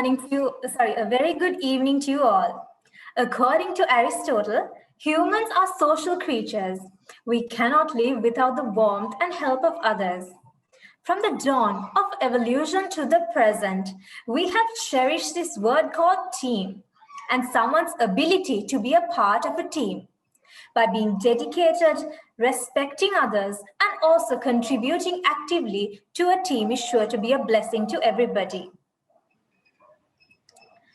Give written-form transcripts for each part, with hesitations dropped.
morning to you, a very good evening to you all. According to Aristotle, humans are social creatures. We cannot live without the warmth and help of others. From the dawn of evolution to the present, we have cherished this word called team and someone's ability to be a part of a team. By being dedicated, respecting others, and also contributing actively to a team is sure to be a blessing to everybody.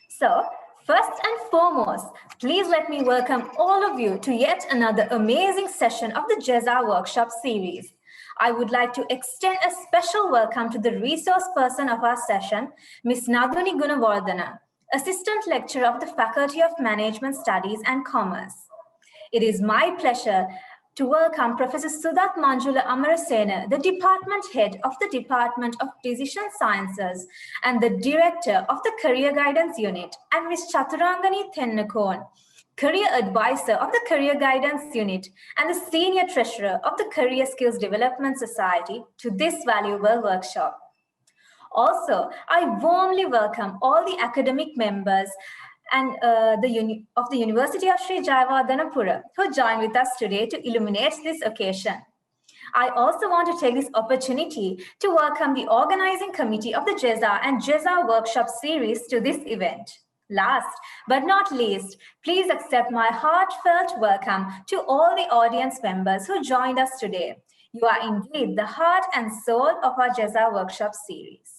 So, first and foremost, please let me welcome all of you to yet another amazing session of the JESA Workshop Series. I would like to extend a special welcome to the resource person of our session, Ms. Naduni Gunawardena, Assistant Lecturer of the Faculty of Management Studies and Commerce. It is my pleasure to welcome Professor Sudat Manjula Amarasena, the Department Head of the Department of Decision Sciences and the Director of the Career Guidance Unit, and Ms. Chaturangani Thennakon, Career Advisor of the Career Guidance Unit and the Senior Treasurer of the Career Skills Development Society to this valuable workshop. Also, I warmly welcome all the academic members and of the University of Sri Jayewardenepura who join with us today to illuminate this occasion. I also want to take this opportunity to welcome the organizing committee of the JESA and JESA Workshop Series to this event. Last but not least, please accept my heartfelt welcome to all the audience members who joined us today. You are indeed the heart and soul of our JESA Workshop Series.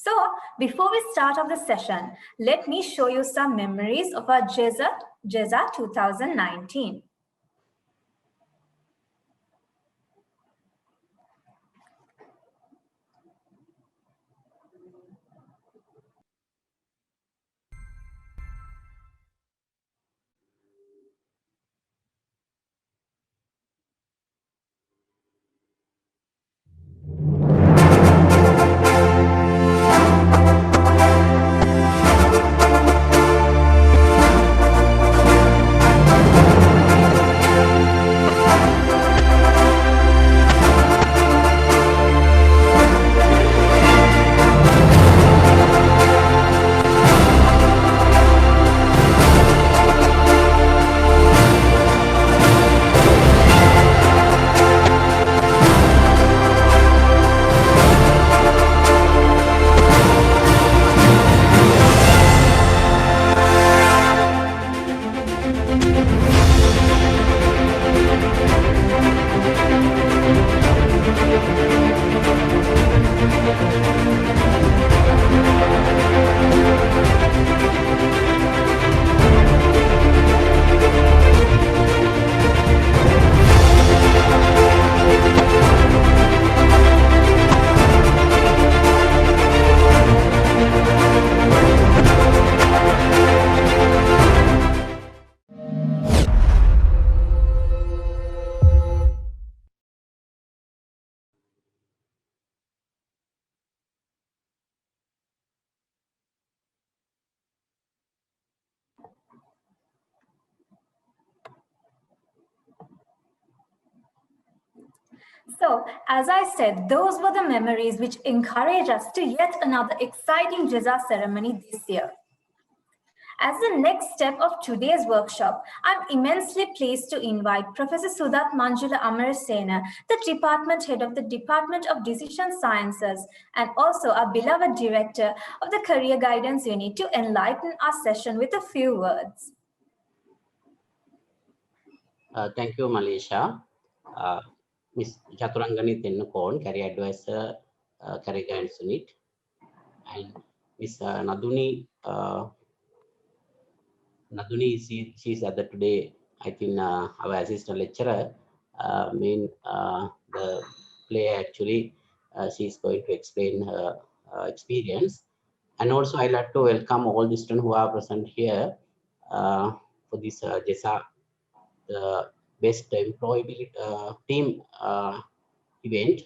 So, before we start off the session, let me show you some memories of our JESA 2019. So, as I said, those were the memories which encourage us to yet another exciting JESA ceremony this year. As the next step of today's workshop, I'm immensely pleased to invite Professor Sudat Manjula Amarasena, the Department Head of the Department of Decision Sciences and also our beloved Director of the Career Guidance Unit to enlighten our session with a few words. Thank you, Malaysia. Ms. Chaturangani Thennakon, Career Advisor, Career Guidance Unit, and Ms. Naduni. Naduni, she's at the today, I think, our assistant lecturer. The play actually, she's going to explain her experience. And also, I'd like to welcome all the students who are present here for this JESA, the best employability team event,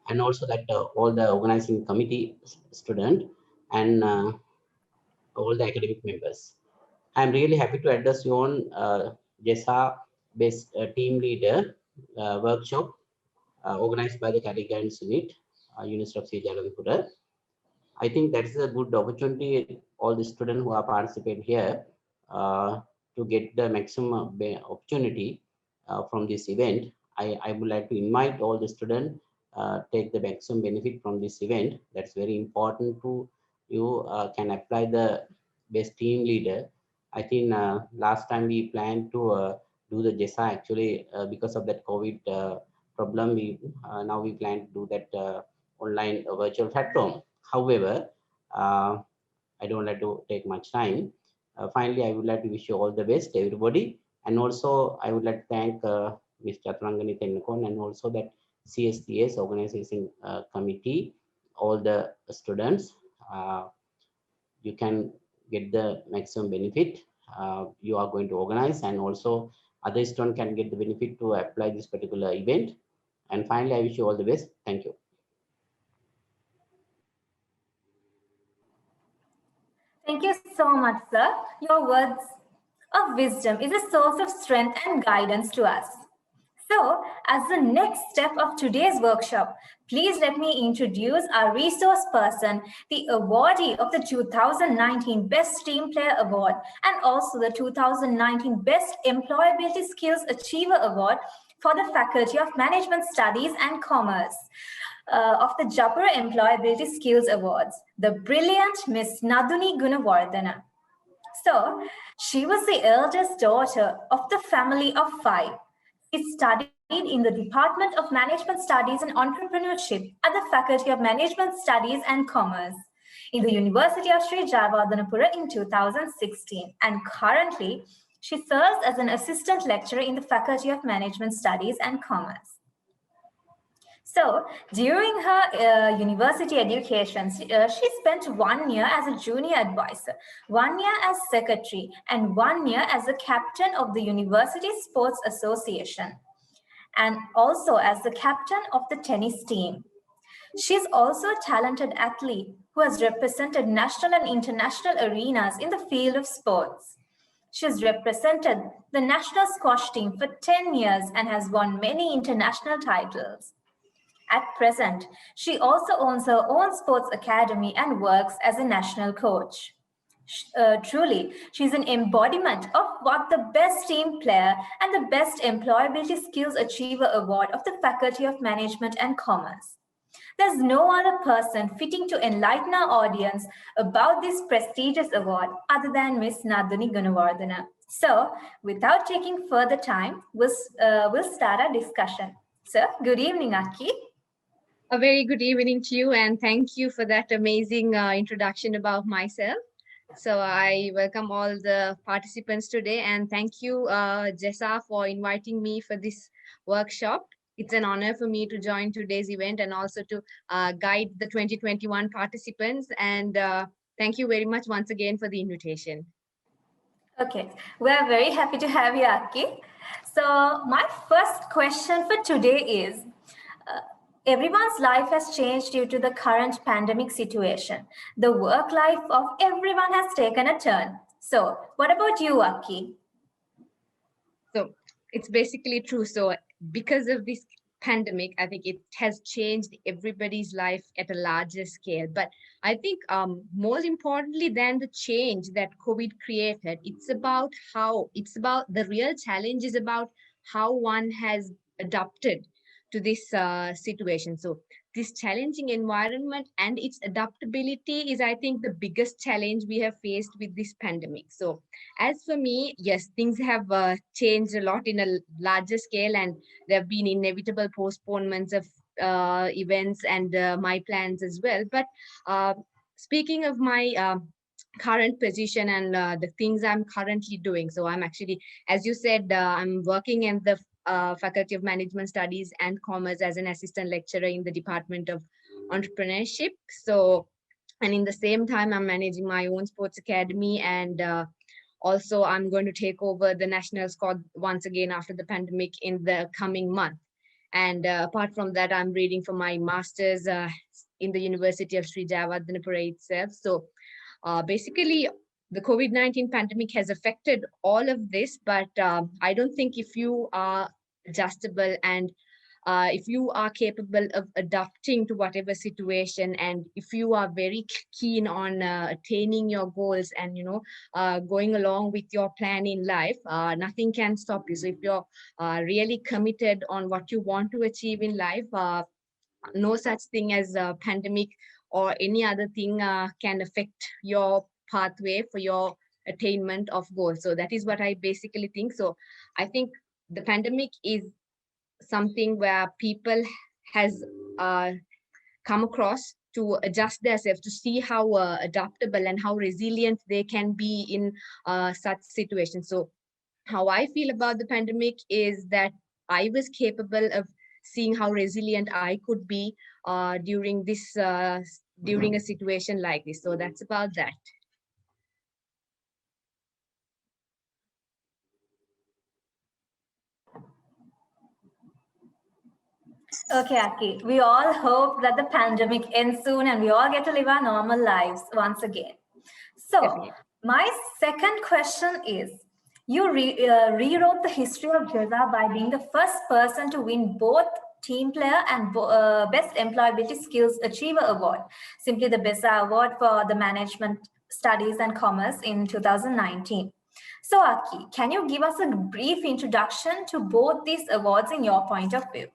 and also that all the organizing committee student and all the academic members. I'm really happy to address you on JESA based team leader workshop organized by the Career Guidance Unit, University of Sri Jayewardenepura. I think that's a good opportunity, all the students who are participating here, to get the maximum opportunity from this event. I would like to invite all the students take the maximum benefit from this event. That's very important to you can apply the best team leader. I think last time we planned to do the JESA, actually because of that COVID problem, we now we plan to do that online virtual platform. However, I don't like to take much time. Finally, I would like to wish you all the best, everybody. And also, I would like to thank Ms. Chaturangani Tennakon and also that CSTS organizing committee, all the students. You can get the maximum benefit you are going to organize, and also other students can get the benefit to apply this particular event. And finally, I wish you all the best. Thank you. Thank you so much, sir. Your words of wisdom is a source of strength and guidance to us. So, as the next step of today's workshop, please let me introduce our resource person, the awardee of the 2019 Best Team Player Award and also the 2019 Best Employability Skills Achiever Award for the Faculty of Management Studies and Commerce. Of the Japura Employability Skills Awards, the brilliant Miss Naduni Gunawardena. So, she was the eldest daughter of the family of 5. She studied in the Department of Management Studies and Entrepreneurship at the Faculty of Management Studies and Commerce in the University of Sri Jayewardenepura in 2016, and currently she serves as an assistant lecturer in the Faculty of Management Studies and Commerce. So, during her university education, she spent 1 year as a junior advisor, 1 year as secretary, and 1 year as a captain of the University Sports Association, and also as the captain of the tennis team. She's also a talented athlete who has represented national and international arenas in the field of sports. She has represented the national squash team for 10 years and has won many international titles. At present, she also owns her own sports academy and works as a national coach. Truly, she's an embodiment of what the Best Team Player and the Best Employability Skills Achiever Award of the Faculty of Management and Commerce. There's no other person fitting to enlighten our audience about this prestigious award other than Miss Naduni Gunawardena. So, without taking further time, we'll start our discussion. Sir, good evening, Aki. A very good evening to you, and thank you for that amazing introduction about myself. So I welcome all the participants today, and thank you, JESA, for inviting me for this workshop. It's an honor for me to join today's event and also to guide the 2021 participants. And thank you very much once again for the invitation. Okay, we're very happy to have you, Aki. So my first question for today is, everyone's life has changed due to the current pandemic situation. The work life of everyone has taken a turn. So what about you, Aki? So it's basically true. So because of this pandemic, I think it has changed everybody's life at a larger scale. But I think more importantly than the change that COVID created, it's about the real challenge is about how one has adapted to this situation. So this challenging environment and its adaptability is, I think, the biggest challenge we have faced with this pandemic. So as for me, yes, things have changed a lot in a larger scale, and there have been inevitable postponements of events and my plans as well. But speaking of my current position and the things I'm currently doing. So I'm actually, as you said, I'm working in the Faculty of Management Studies and Commerce as an assistant lecturer in the Department of Entrepreneurship. So, and in the same time, I'm managing my own sports academy, and also I'm going to take over the national squad once again after the pandemic in the coming month. And apart from that, I'm reading for my master's in the University of Sri Jayewardenepura itself. So basically, the COVID-19 pandemic has affected all of this, but I don't think if you are adjustable and if you are capable of adapting to whatever situation, and if you are very keen on attaining your goals and going along with your plan in life, nothing can stop you. So if you're really committed on what you want to achieve in life, no such thing as a pandemic or any other thing can affect your pathway for your attainment of goals. So that is what I basically think. So I think the pandemic is something where people has come across to adjust themselves, to see how adaptable and how resilient they can be in such situations. So how I feel about the pandemic is that I was capable of seeing how resilient I could be during this during a situation like this. So that's about that. Okay, Aki, we all hope that the pandemic ends soon and we all get to live our normal lives once again. So, Definitely. my second question is, you rewrote the history of JESA by being the first person to win both Team Player and Best Employability Skills Achiever Award, simply the BESA Award for the Management Studies and Commerce in 2019. So, Aki, can you give us a brief introduction to both these awards in your point of view?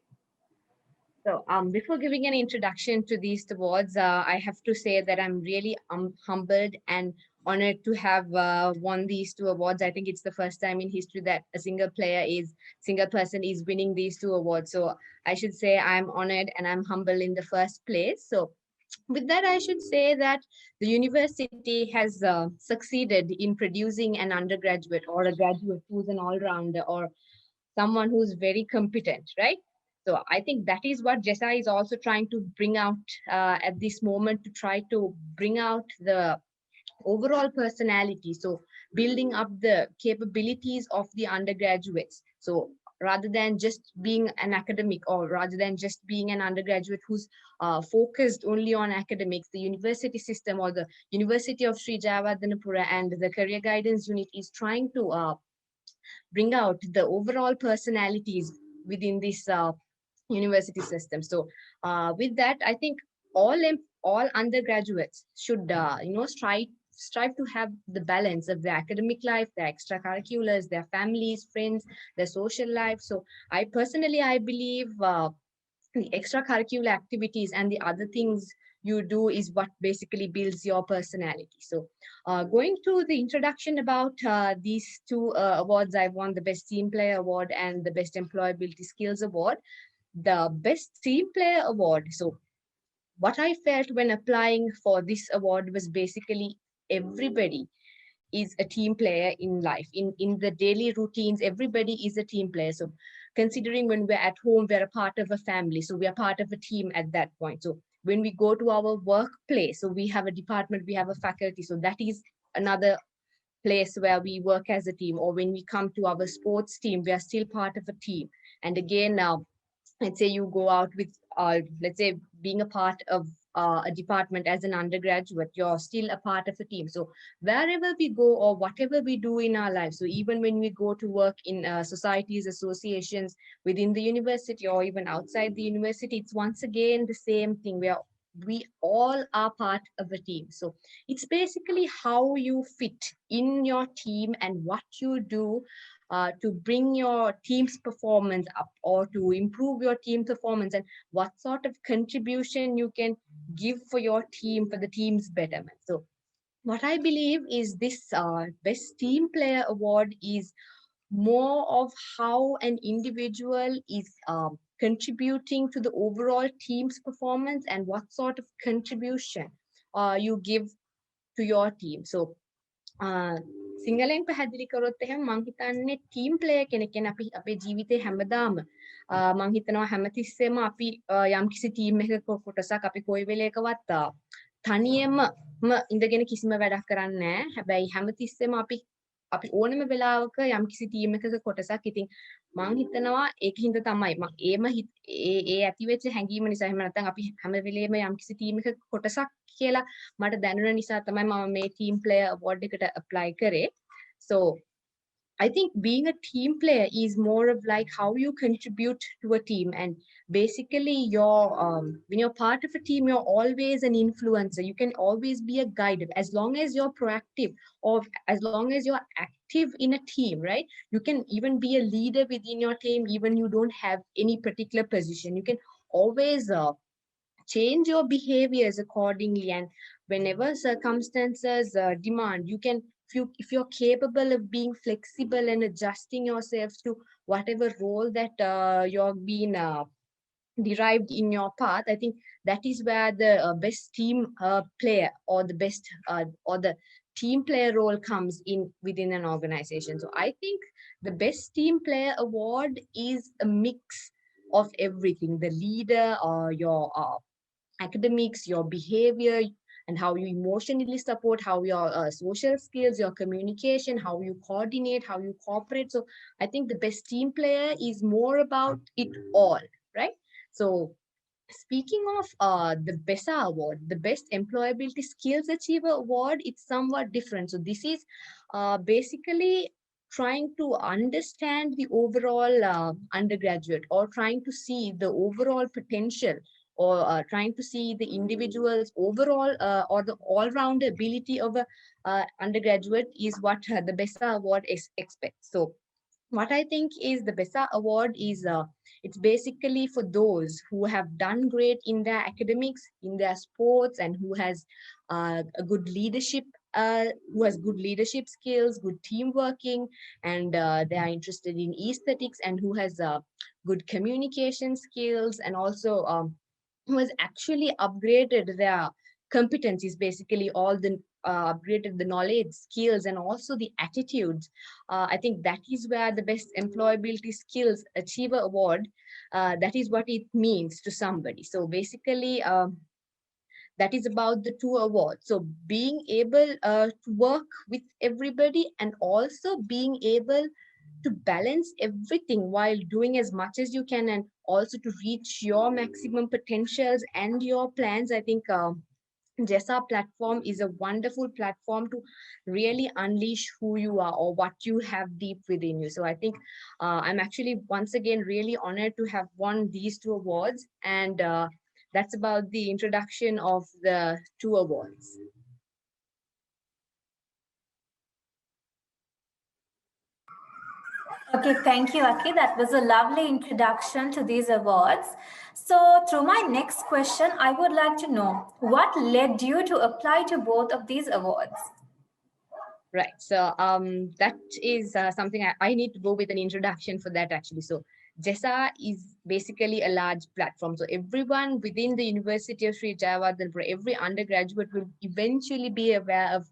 So before giving an introduction to these awards, I have to say that I'm really humbled and honored to have won these two awards. I think it's the first time in history that a single person is winning these two awards. So I should say I'm honored and I'm humble in the first place. So with that, I should say that the university has succeeded in producing an undergraduate or a graduate who's an all-rounder or someone who's very competent, right? So I think that is what JESA is also trying to bring out at this moment, to try to bring out the overall personality. So building up the capabilities of the undergraduates. So rather than just being an academic, or rather than just being an undergraduate who's focused only on academics, the university system or the University of Sri Jayewardenepura and the career guidance unit is trying to bring out the overall personalities within this university system. So with that, I think all undergraduates should strive to have the balance of their academic life, their extracurriculars, their families, friends, their social life. So I believe the extracurricular activities and the other things you do is what basically builds your personality. So going to the introduction about these two awards, I won the Best Team Player Award and the Best Employability Skills Award. The Best Team Player Award. So what I felt when applying for this award was basically everybody is a team player in life. In the daily routines, everybody is a team player. So considering when we're at home, we're a part of a family. So we are part of a team at that point. So when we go to our workplace, so we have a department, we have a faculty. So that is another place where we work as a team. Or when we come to our sports team, we are still part of a team. And again, now, let's say you go out with, let's say being a part of a department as an undergraduate, you're still a part of the team. So wherever we go or whatever we do in our lives, so even when we go to work in societies, associations within the university or even outside the university, it's once again the same thing, where we all are part of a team. So it's basically how you fit in your team and what you do to bring your team's performance up or to improve your team performance, and what sort of contribution you can give for your team, for the team's betterment. So what I believe is this Best Team Player Award is more of how an individual is contributing to the overall team's performance and what sort of contribution you give to your team. So සිංහලෙන් පැහැදිලි කරොත් එහෙම මං හිතන්නේ team player කෙනෙක් කියන අපි අපේ ජීවිතේ හැමදාම මං හිතනවා හැමතිස්සෙම අපි යම්කිසි ටීම් එකක කොටසක් අපි කොයි වෙලේකවත් තනියම ඉඳගෙන කිසිම වැඩක් කරන්නේ නැහැ. හැබැයි හැමතිස්සෙම අපි ඕනම වෙලාවක යම්කිසි ටීම් එකක කොටසක්. ඉතින් මං හිතනවා ඒකින්ද තමයි මං ඒ ඇතිවෙච්ච හැඟීම නිසා එහෙම නැත්නම් අපි හැම වෙලේම යම්කිසි ටීම් එකක කොටසක් කියලා මට දැනුන නිසා තමයි මම මේ ටීම් ප්ලේයර් අවෝඩ් එකට ඇප්ලයි කරේ. So I think being a team player is more of like how you contribute to a team, and basically when you're part of a team, you're always an influencer. You can always be a guide as long as you're proactive, or as long as you're active in a team, right? You can even be a leader within your team, even you don't have any particular position. You can always change your behaviors accordingly, and whenever circumstances demand, you can, if you're capable of being flexible and adjusting yourself to whatever role that you're being derived in your path. I think that is where the best team player, or the best or the team player role comes in within an organization. So I think the best team player award is a mix of everything: the leader, or your academics, your behavior, and how you emotionally support, how your social skills, your communication, how you coordinate, how you cooperate. So I think the best team player is more about it all, right? So speaking of the BESA award, the Best Employability Skills Achiever award, it's somewhat different. So this is basically trying to understand the overall undergraduate, or trying to see the overall potential, or trying to see the individual's overall or the all-round ability of a undergraduate, is what the BESA award expects. So what I think is the BESA award is it's basically for those who have done great in their academics, in their sports, and who has a good leadership, who has good leadership skills, good team working, and they are interested in aesthetics, and who has good communication skills, and also who has actually upgraded their competencies, basically all the upgraded the knowledge, skills, and also the attitudes. I think that is where the Best Employability Skills Achiever Award, that is what it means to somebody. So basically, that is about the two awards. So being able to work with everybody, and also being able to balance everything while doing as much as you can, and also to reach your maximum potentials and your plans. I think JESA platform is a wonderful platform to really unleash who you are, or what you have deep within you. So I think I'm actually once again really honored to have won these two awards, and that's about the introduction of the two awards. Okay, thank you, Aki. That was a lovely introduction to these awards. So, through my next question, I would like to know what led you to apply to both of these awards? Right. So that is something I need to go with an introduction for that actually. So JESA is basically a large platform. So everyone within the University of Sri Jayawardena, every undergraduate will eventually be aware of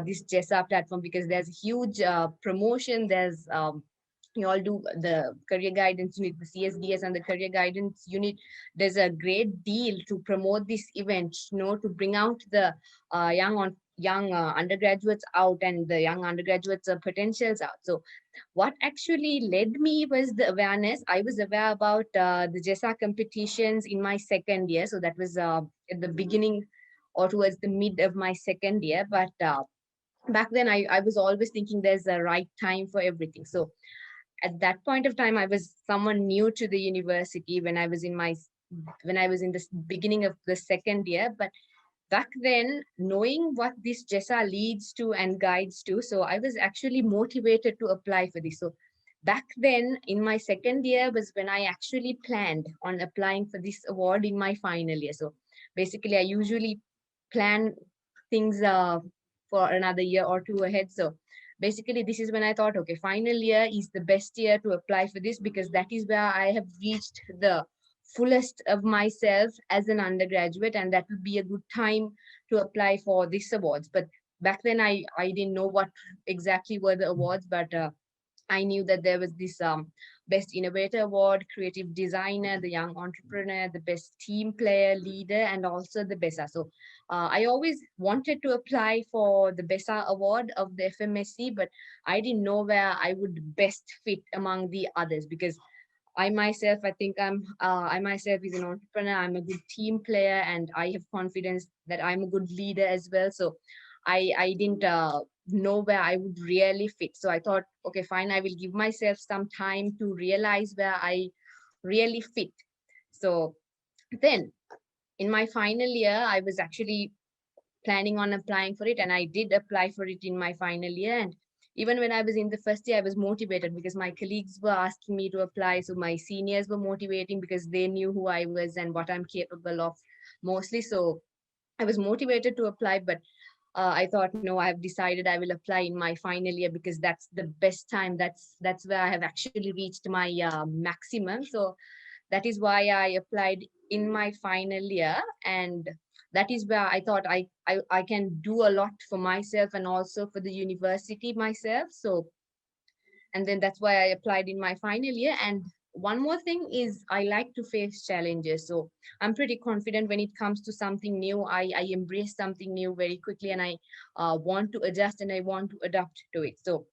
this JESA platform, because there's a huge promotion. There's you all do the career guidance unit, the CSDS and the career guidance unit. There's a great deal to promote this event, to bring out the young undergraduates out, and the young undergraduates potentials out. So what actually led me was the awareness. I was aware about the JESA competitions in my second year. So that was at the beginning or towards the mid of my second year. But back then I was always thinking there's a right time for everything. So at that point of time, I was someone new to the university when I was in the beginning of the second year. But back then, knowing what this JESA leads to and guides to, so I was actually motivated to apply for this. So back then, in my second year, was when I actually planned on applying for this award in my final year. So basically, I usually plan things for another year or two ahead. So basically, this is when I thought, okay, final year is the best year to apply for this, because that is where I have reached the fullest of myself as an undergraduate, and that would be a good time to apply for these awards. But back then I didn't know what exactly were the awards, but I knew that there was this Best Innovator Award, Creative Designer, the Young Entrepreneur, the Best Team Player, Leader, and also the BESA. So I always wanted to apply for the BESA award of the FMSC, but I didn't know where I would best fit among the others, because I myself, I think I myself is an entrepreneur. I'm a good team player, and I have confidence that I'm a good leader as well. So I didn't know where I would really fit. So I thought, okay, fine, I will give myself some time to realize where I really fit. So then in my final year, I was actually planning on applying for it, and I did apply for it in my final year. And even when I was in the first year, I was motivated because my colleagues were asking me to apply. So my seniors were motivating because they knew who I was and what I'm capable of mostly. So I was motivated to apply, but I thought, no, I have decided I will apply in my final year because that's the best time. That's where I have actually reached my maximum. So that is why I applied in my final year, and that is where I thought I can do a lot for myself and also for the university myself. So, and then that's why I applied in my final year. And one more thing is I like to face challenges. So I'm pretty confident when it comes to something new. I embrace something new very quickly, and I want to adjust and I want to adapt to it. So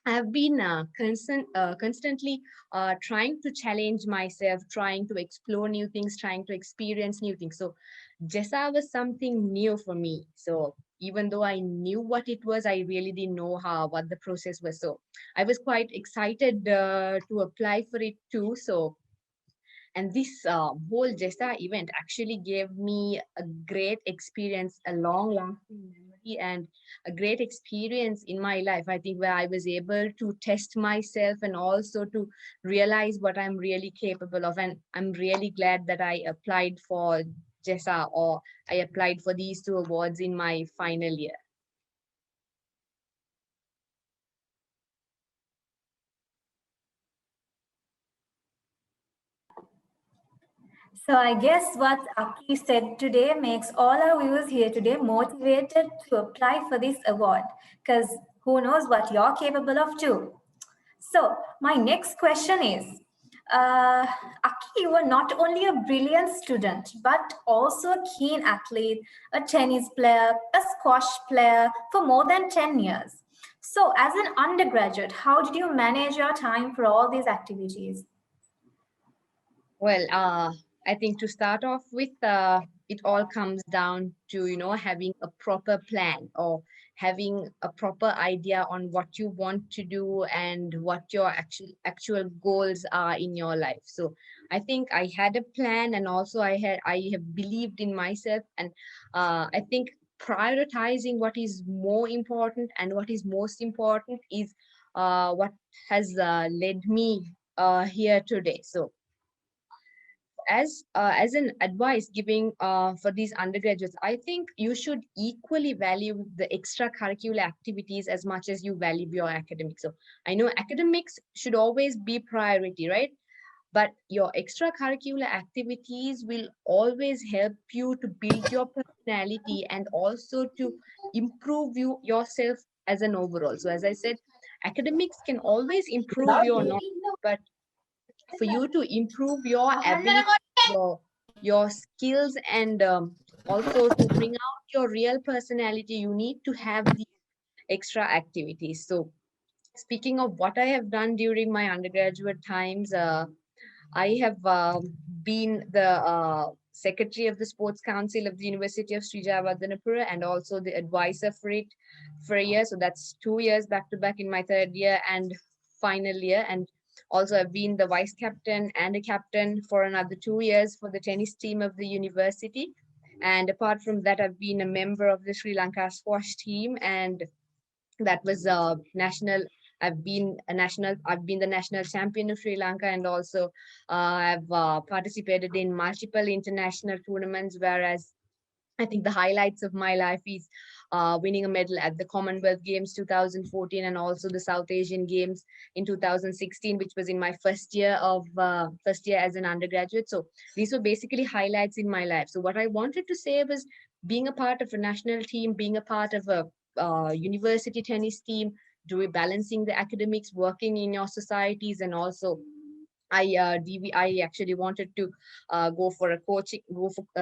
I have been constantly trying to challenge myself, trying to explore new things, trying to experience new things. So JESA was something new for me. So even though I knew what it was, I really didn't know what the process was. So I was quite excited to apply for it too. So, and this whole JESA event actually gave me a great experience, a long lasting memory, and a great experience in my life. I think where I was able to test myself and also to realize what I'm really capable of. And I'm really glad that I applied for JESA, or I applied for these two awards in my final year. So I guess what Aki said today makes all our viewers here today motivated to apply for this award, because who knows what you're capable of too. So my next question is, Aki, you were not only a brilliant student, but also a keen athlete, a tennis player, a squash player for more than 10 years. So as an undergraduate, how did you manage your time for all these activities? Well, I think to start off with, it all comes down to, having a proper plan or having a proper idea on what you want to do and what your actual goals are in your life. So I think I had a plan, and also I have believed in myself, and I think prioritizing what is more important and what is most important is what has led me here today. So as an advice giving for these undergraduates, I think you should equally value the extracurricular activities as much as you value your academics. So I know academics should always be priority, right? But your extracurricular activities will always help you to build your personality and also to improve yourself as an overall. So as I said, academics can always improve your knowledge, but for you to improve your ability, your skills, and also to bring out your real personality, you need to have these extra activities. So speaking of what I have done during my undergraduate times, I have been the secretary of the sports council of the University of Sri Gunawardena, and also the advisor for it for a year. So that's 2 years back to back in my third year and final year. And also I've been the vice captain and a captain for another 2 years for the tennis team of the university. And apart from that, I've been a member of the Sri Lanka squash team, and that was national. I've been the national champion of Sri Lanka, and also I've participated in multiple international tournaments, whereas I think the highlights of my life is winning a medal at the Commonwealth Games 2014, and also the South Asian Games in 2016, which was in my first year as an undergraduate. So these were basically highlights in my life. So what I wanted to say was being a part of a national team, being a part of a university tennis team, balancing the academics, working in your societies, and also I actually wanted to go for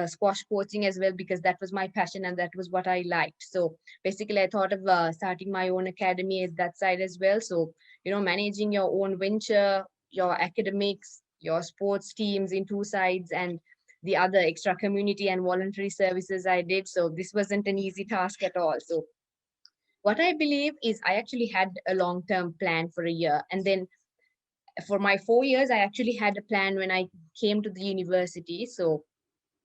squash coaching as well, because that was my passion and that was what I liked. So basically, I thought of starting my own academy at that side as well. So managing your own venture, your academics, your sports teams in two sides, and the other extra community and voluntary services I did. So this wasn't an easy task at all. So what I believe is I actually had a long-term plan for a year. And then for my 4 years, I actually had a plan when I came to the university. So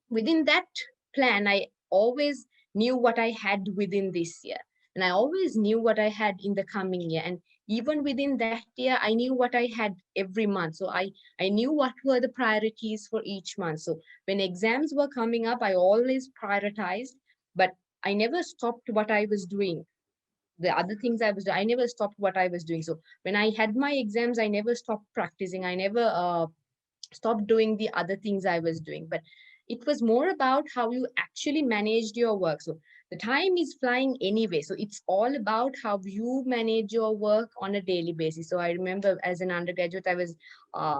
within that plan, I always knew what I had within this year. And I always knew what I had in the coming year. And even within that year, I knew what I had every month. So I knew what were the priorities for each month. So when exams were coming up, I always prioritized, but I never stopped what I was doing. The other things I was doing, I never stopped what I was doing. So when I had my exams, I never stopped practicing. I never stopped doing the other things I was doing. But it was more about how you actually managed your work. So the time is flying anyway. So it's all about how you manage your work on a daily basis. So I remember as an undergraduate, I was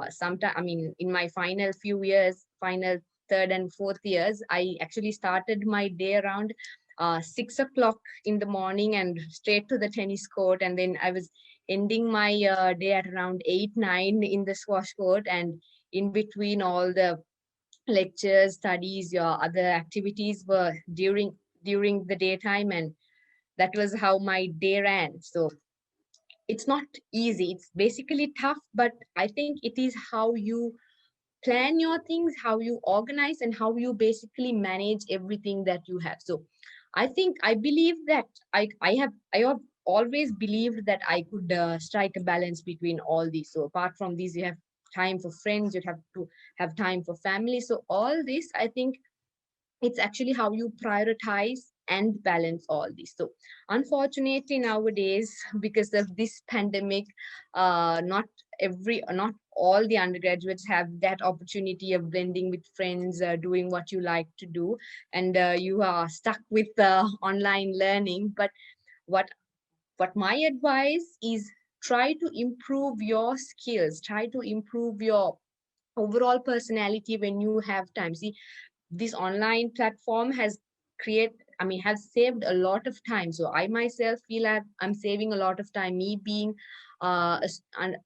sometime, I mean, in my final few years, final third and fourth years, I actually started my day around 6 o'clock in the morning and straight to the tennis court. And then I was ending my day at around 8, 9 in the squash court. And in between all the lectures, studies, your other activities were during the daytime, and that was how my day ran. So it's not easy. It's basically tough, but I think it is how you plan your things, how you organize, and how you basically manage everything that you have. So I believe that I have always believed that I could strike a balance between all these. So apart from these, you have time for friends, you have to have time for family. So all this, I think it's actually how you prioritize and balance all these. So unfortunately nowadays, because of this pandemic, not all the undergraduates have that opportunity of blending with friends, doing what you like to do, and you are stuck with online learning. But what what my advice is, try to improve your skills, try to improve your overall personality when you have time. See, this online platform has create I mean has saved a lot of time. So I myself feel that I'm saving a lot of time. Me being a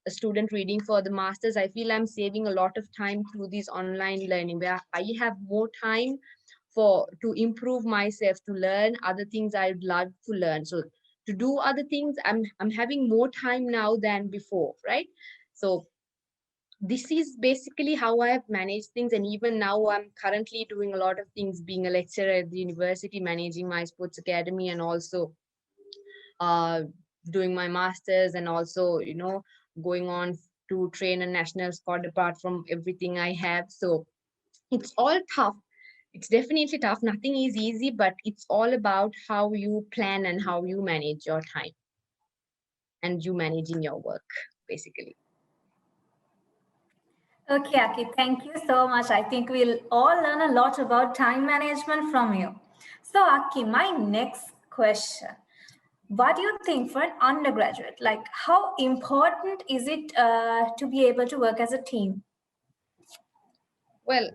student reading for the masters, I feel I'm saving a lot of time through this online learning, where I have more time for to improve myself, to learn other things I'd love to learn. So to do other things, I'm having more time now than before, right? So this is basically how I have managed things. And even now, I'm currently doing a lot of things, being a lecturer at the university, managing my sports academy, and also uh, doing my masters, and also, going on to train a national squad apart from everything I have. So it's all tough. It's definitely tough. Nothing is easy, but it's all about how you plan and how you manage your time and you managing your work, basically. Okay, Aki, thank you so much. I think we'll all learn a lot about time management from you. So, Aki, my next question. What do you think for an undergraduate? Like, how important is it to be able to work as a team? Well,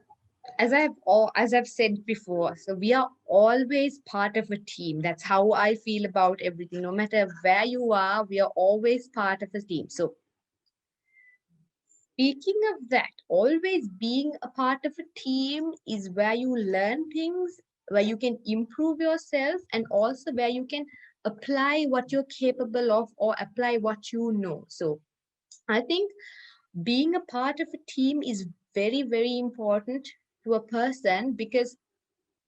as I've said before, so we are always part of a team. That's how I feel about everything. No matter where you are, we are always part of a team. So speaking of that, always being a part of a team is where you learn things, where you can improve yourself, and also where you can apply what you're capable of or apply what you know. So I think being a part of a team is very, very important to a person, because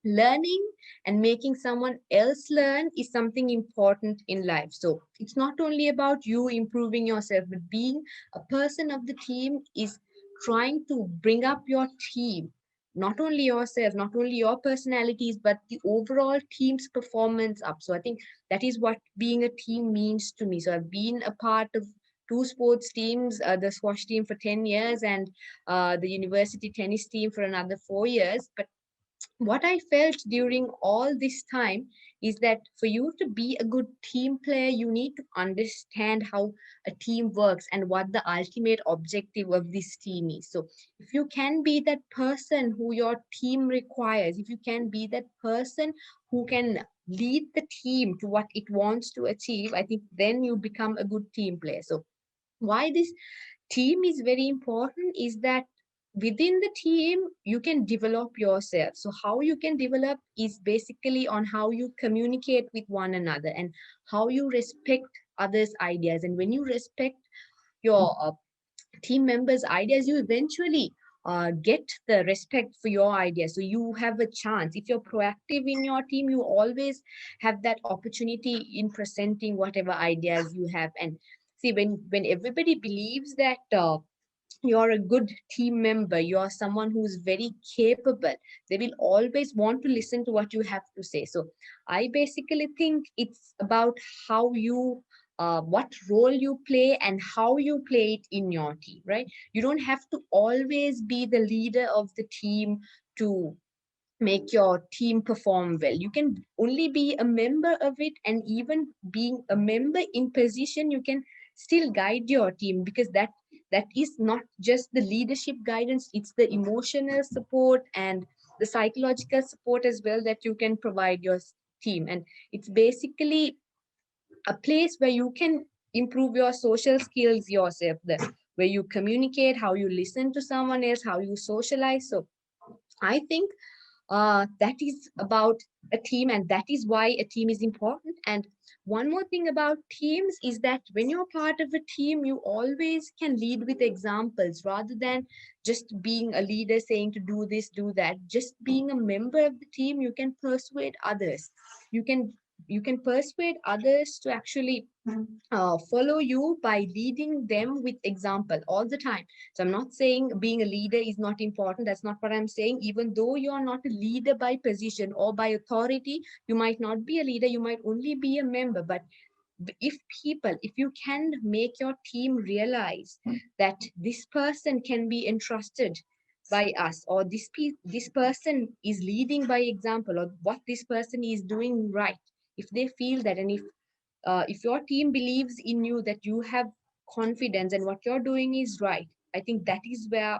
learning and making someone else learn is something important in life. So it's not only about you improving yourself, but being a person of the team is trying to bring up your team, not only yourself, not only your personalities, but the overall team's performance up. So I think that is what being a team means to me. So I've been a part of two sports teams, the squash team for 10 years, and the university tennis team for another 4 years. But what I felt during all this time is that for you to be a good team player, you need to understand how a team works and what the ultimate objective of this team is. So, if you can be that person who your team requires, if you can be that person who can lead the team to what it wants to achieve, I think then you become a good team player. So, why this team is very important is that within the team, you can develop yourself. So how you can develop is basically on how you communicate with one another and how you respect others' ideas. And when you respect your team members' ideas, you eventually get the respect for your ideas. So you have a chance. If you're proactive in your team, you always have that opportunity in presenting whatever ideas you have. And see, when everybody believes that you're a good team member, you're someone who's very capable, they will always want to listen to what you have to say. So I basically think it's about how you what role you play and how you play it in your team, right? You don't have to always be the leader of the team to make your team perform well. You can only be a member of it, and even being a member in position, you can still guide your team, because that is not just the leadership guidance, it's the emotional support and the psychological support as well that you can provide your team. And it's basically a place where you can improve your social skills yourself, the where you communicate, how you listen to someone else, how you socialize. So I think that is about a team, and that is why a team is important. And one more thing about teams is that when you're part of a team, you always can lead with examples rather than just being a leader saying to do this, do that. Just being a member of the team, you can persuade others. You can persuade others to actually follow you by leading them with example all the time. So I'm not saying being a leader is not important. That's not what I'm saying. Even though you are not a leader by position or by authority, you might not be a leader, you might only be a member. But if you can make your team realize that this person can be entrusted by us, or this person is leading by example, or what this person is doing right, if they feel that, and if your team believes in you, that you have confidence and what you're doing is right, I think that is where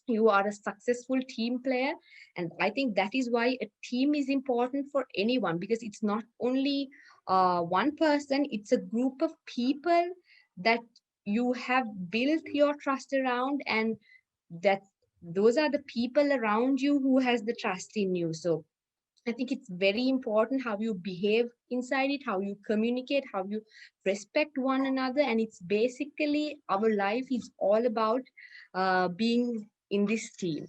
you are a successful team player. And I think that is why a team is important for anyone, because it's not only one person, it's a group of people that you have built your trust around, and that those are the people around you who has the trust in you. So I think it's very important how you behave inside it, how you communicate, how you respect one another. And it's basically our life is all about being in this team.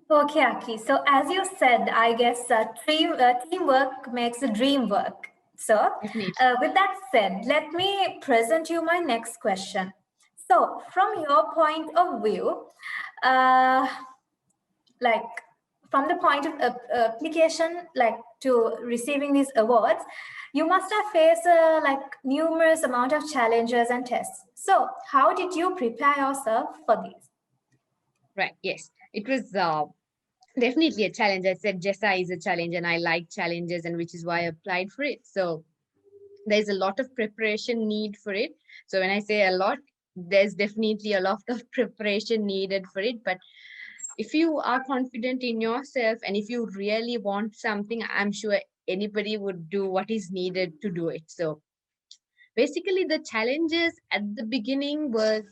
Okay, Aki. So as you said, I guess teamwork makes the dream work. So Definitely. with that said, let me present you my next question. So from your point of view, uh, like from the point of application, like to receiving these awards, you must have faced like numerous amount of challenges and tests. So how did you prepare yourself for these? Right. Yes. It was definitely a challenge. I said JESA is a challenge, and I like challenges, and which is why I applied for it. So there's a lot of preparation need for it. So when I say a lot, there's definitely a lot of preparation needed for it. But if you are confident in yourself, and if you really want something, I'm sure anybody would do what is needed to do it. So basically, the challenges at the beginning was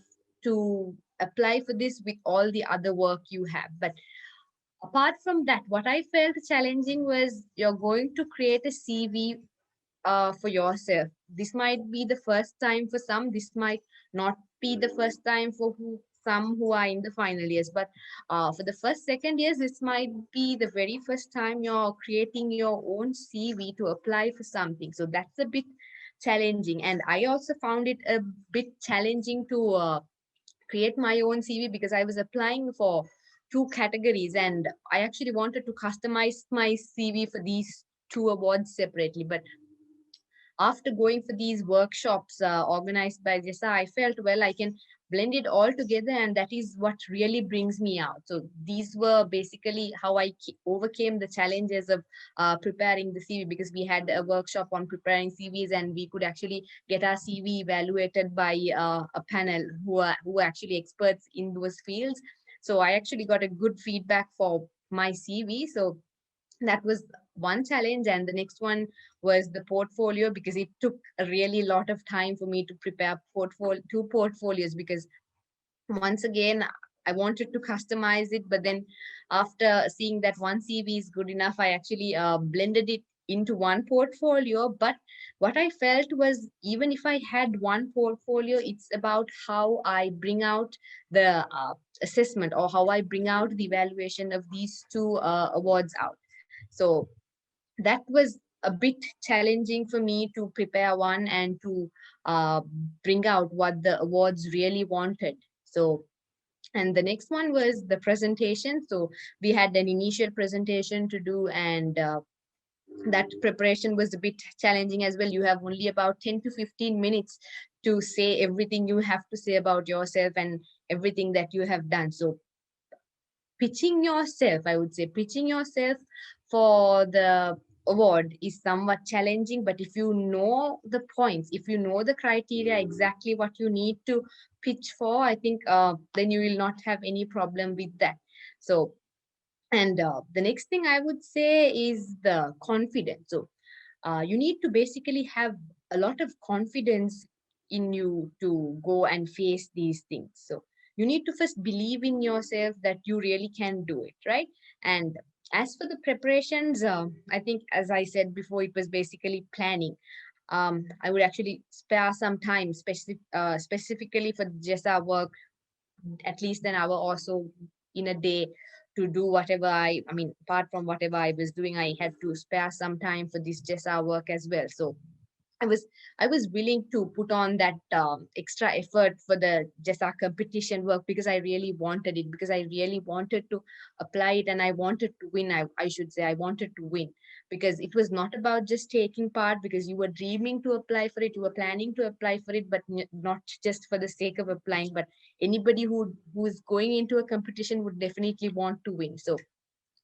to apply for this with all the other work you have. But apart from that, what I felt challenging was you're going to create a CV for yourself. This might be the first time for some. This might not be the first time for some who are in the final years. But for the first, second years, this might be the very first time you're creating your own CV to apply for something. So that's a bit challenging. And I also found it a bit challenging to create my own CV, because I was applying for two categories, and I actually wanted to customize my CV for these two awards separately. But after going for these workshops organized by JESA, I felt, well, I can blend it all together, and that is what really brings me out. So these were basically how I overcame the challenges of preparing the CV, because we had a workshop on preparing CVs, and we could actually get our CV evaluated by a panel who are actually experts in those fields. So I actually got a good feedback for my CV. So that was one challenge, and the next one was the portfolio, because it took a really lot of time for me to prepare two portfolios, because once again I wanted to customize it, but then after seeing that one CV is good enough, I actually blended it into one portfolio. But what I felt was, even if I had one portfolio, it's about how I bring out the assessment, or how I bring out the evaluation of these two awards out. So that was a bit challenging for me to prepare one and to uh, bring out what the awards really wanted. So, and the next one was the presentation. So we had an initial presentation to do, and that preparation was a bit challenging as well. You have only about 10 to 15 minutes to say everything you have to say about yourself and everything that you have done. So pitching yourself, I would say, pitching yourself for the award is somewhat challenging. But if you know the points, if you know the criteria, exactly what you need to pitch for, I think then you will not have any problem with that. So, and the next thing I would say is the confidence. So you need to basically have a lot of confidence in you to go and face these things. So you need to first believe in yourself that you really can do it, right? And as for the preparations, I think, as I said before, it was basically planning. I would actually spare some time specifically for JESA work, at least an hour or so in a day, to do whatever I mean, apart from whatever I was doing, I had to spare some time for this JESA work as well. So I was I was willing to put on that extra effort for the JESA competition work, because I really wanted it, because I really wanted to apply it, and I wanted to win. I should say I wanted to win, because it was not about just taking part, because you were dreaming to apply for it, you were planning to apply for it, but not just for the sake of applying. But anybody who's going into a competition would definitely want to win. So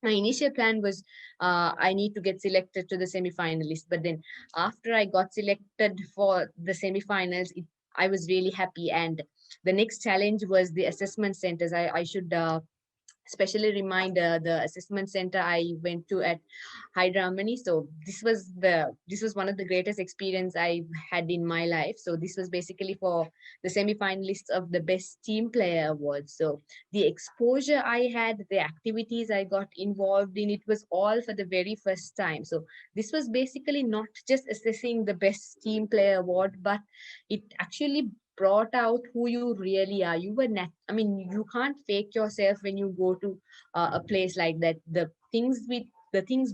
my initial plan was I need to get selected to the semi-finalists. But then after I got selected for the semi-finals, I was really happy. And the next challenge was the assessment centers. I should especially remind the assessment center I went to at Hyderabad. So this was one of the greatest experience I had in my life. So this was basically for the semi-finalists of the best team player award. So the exposure I had, the activities I got involved in, it was all for the very first time. So this was basically not just assessing the best team player award, but it actually brought out who you really are. You were I mean, you can't fake yourself when you go to a place like that. The things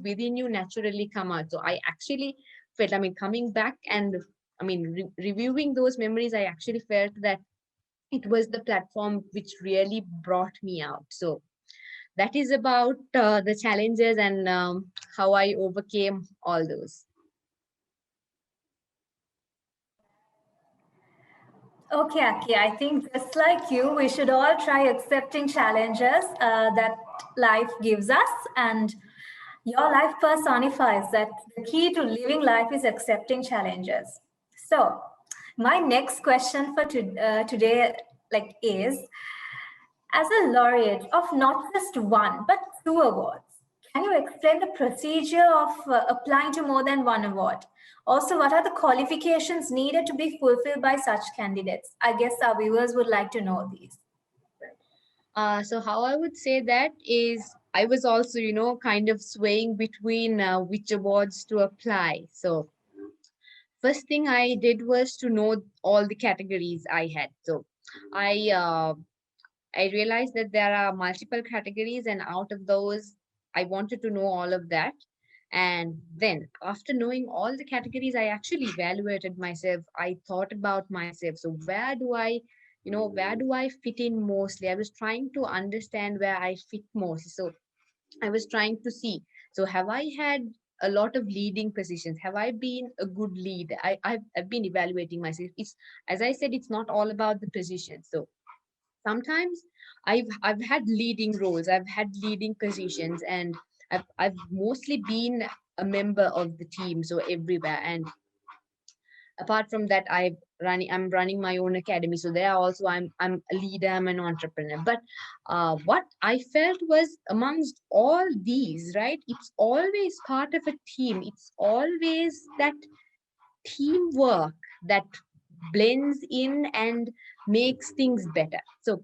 within you naturally come out. So I actually felt, I mean, coming back and I mean, reviewing those memories, I actually felt that it was the platform which really brought me out. So that is about the challenges and how I overcame all those. Okay, Aki, I think just like you, we should all try accepting challenges that life gives us, and your life personifies that the key to living life is accepting challenges. So, my next question for today, is as a laureate of not just one but two awards, can you explain the procedure of applying to more than one award? Also, what are the qualifications needed to be fulfilled by such candidates? I guess our viewers would like to know these. So how I would say that is, I was also, kind of swaying between which awards to apply. So first thing I did was to know all the categories I had. So I I realized that there are multiple categories, and out of those, I wanted to know all of that. And then, after knowing all the categories, I actually evaluated myself. I thought about myself. So, where do I fit in mostly? I was trying to understand where I fit most. So, I was trying to see. So, have I had a lot of leading positions? Have I been a good leader? I've been evaluating myself. It's, as I said, it's not all about the position. So, sometimes I've had leading roles, I've had leading positions, and I've mostly been a member of the team, so everywhere. And Apart from that, I'm running my own academy, so there also I'm a leader, I'm an entrepreneur. But what I felt was, amongst all these, right, it's always part of a team. It's always that teamwork that blends in and makes things better. So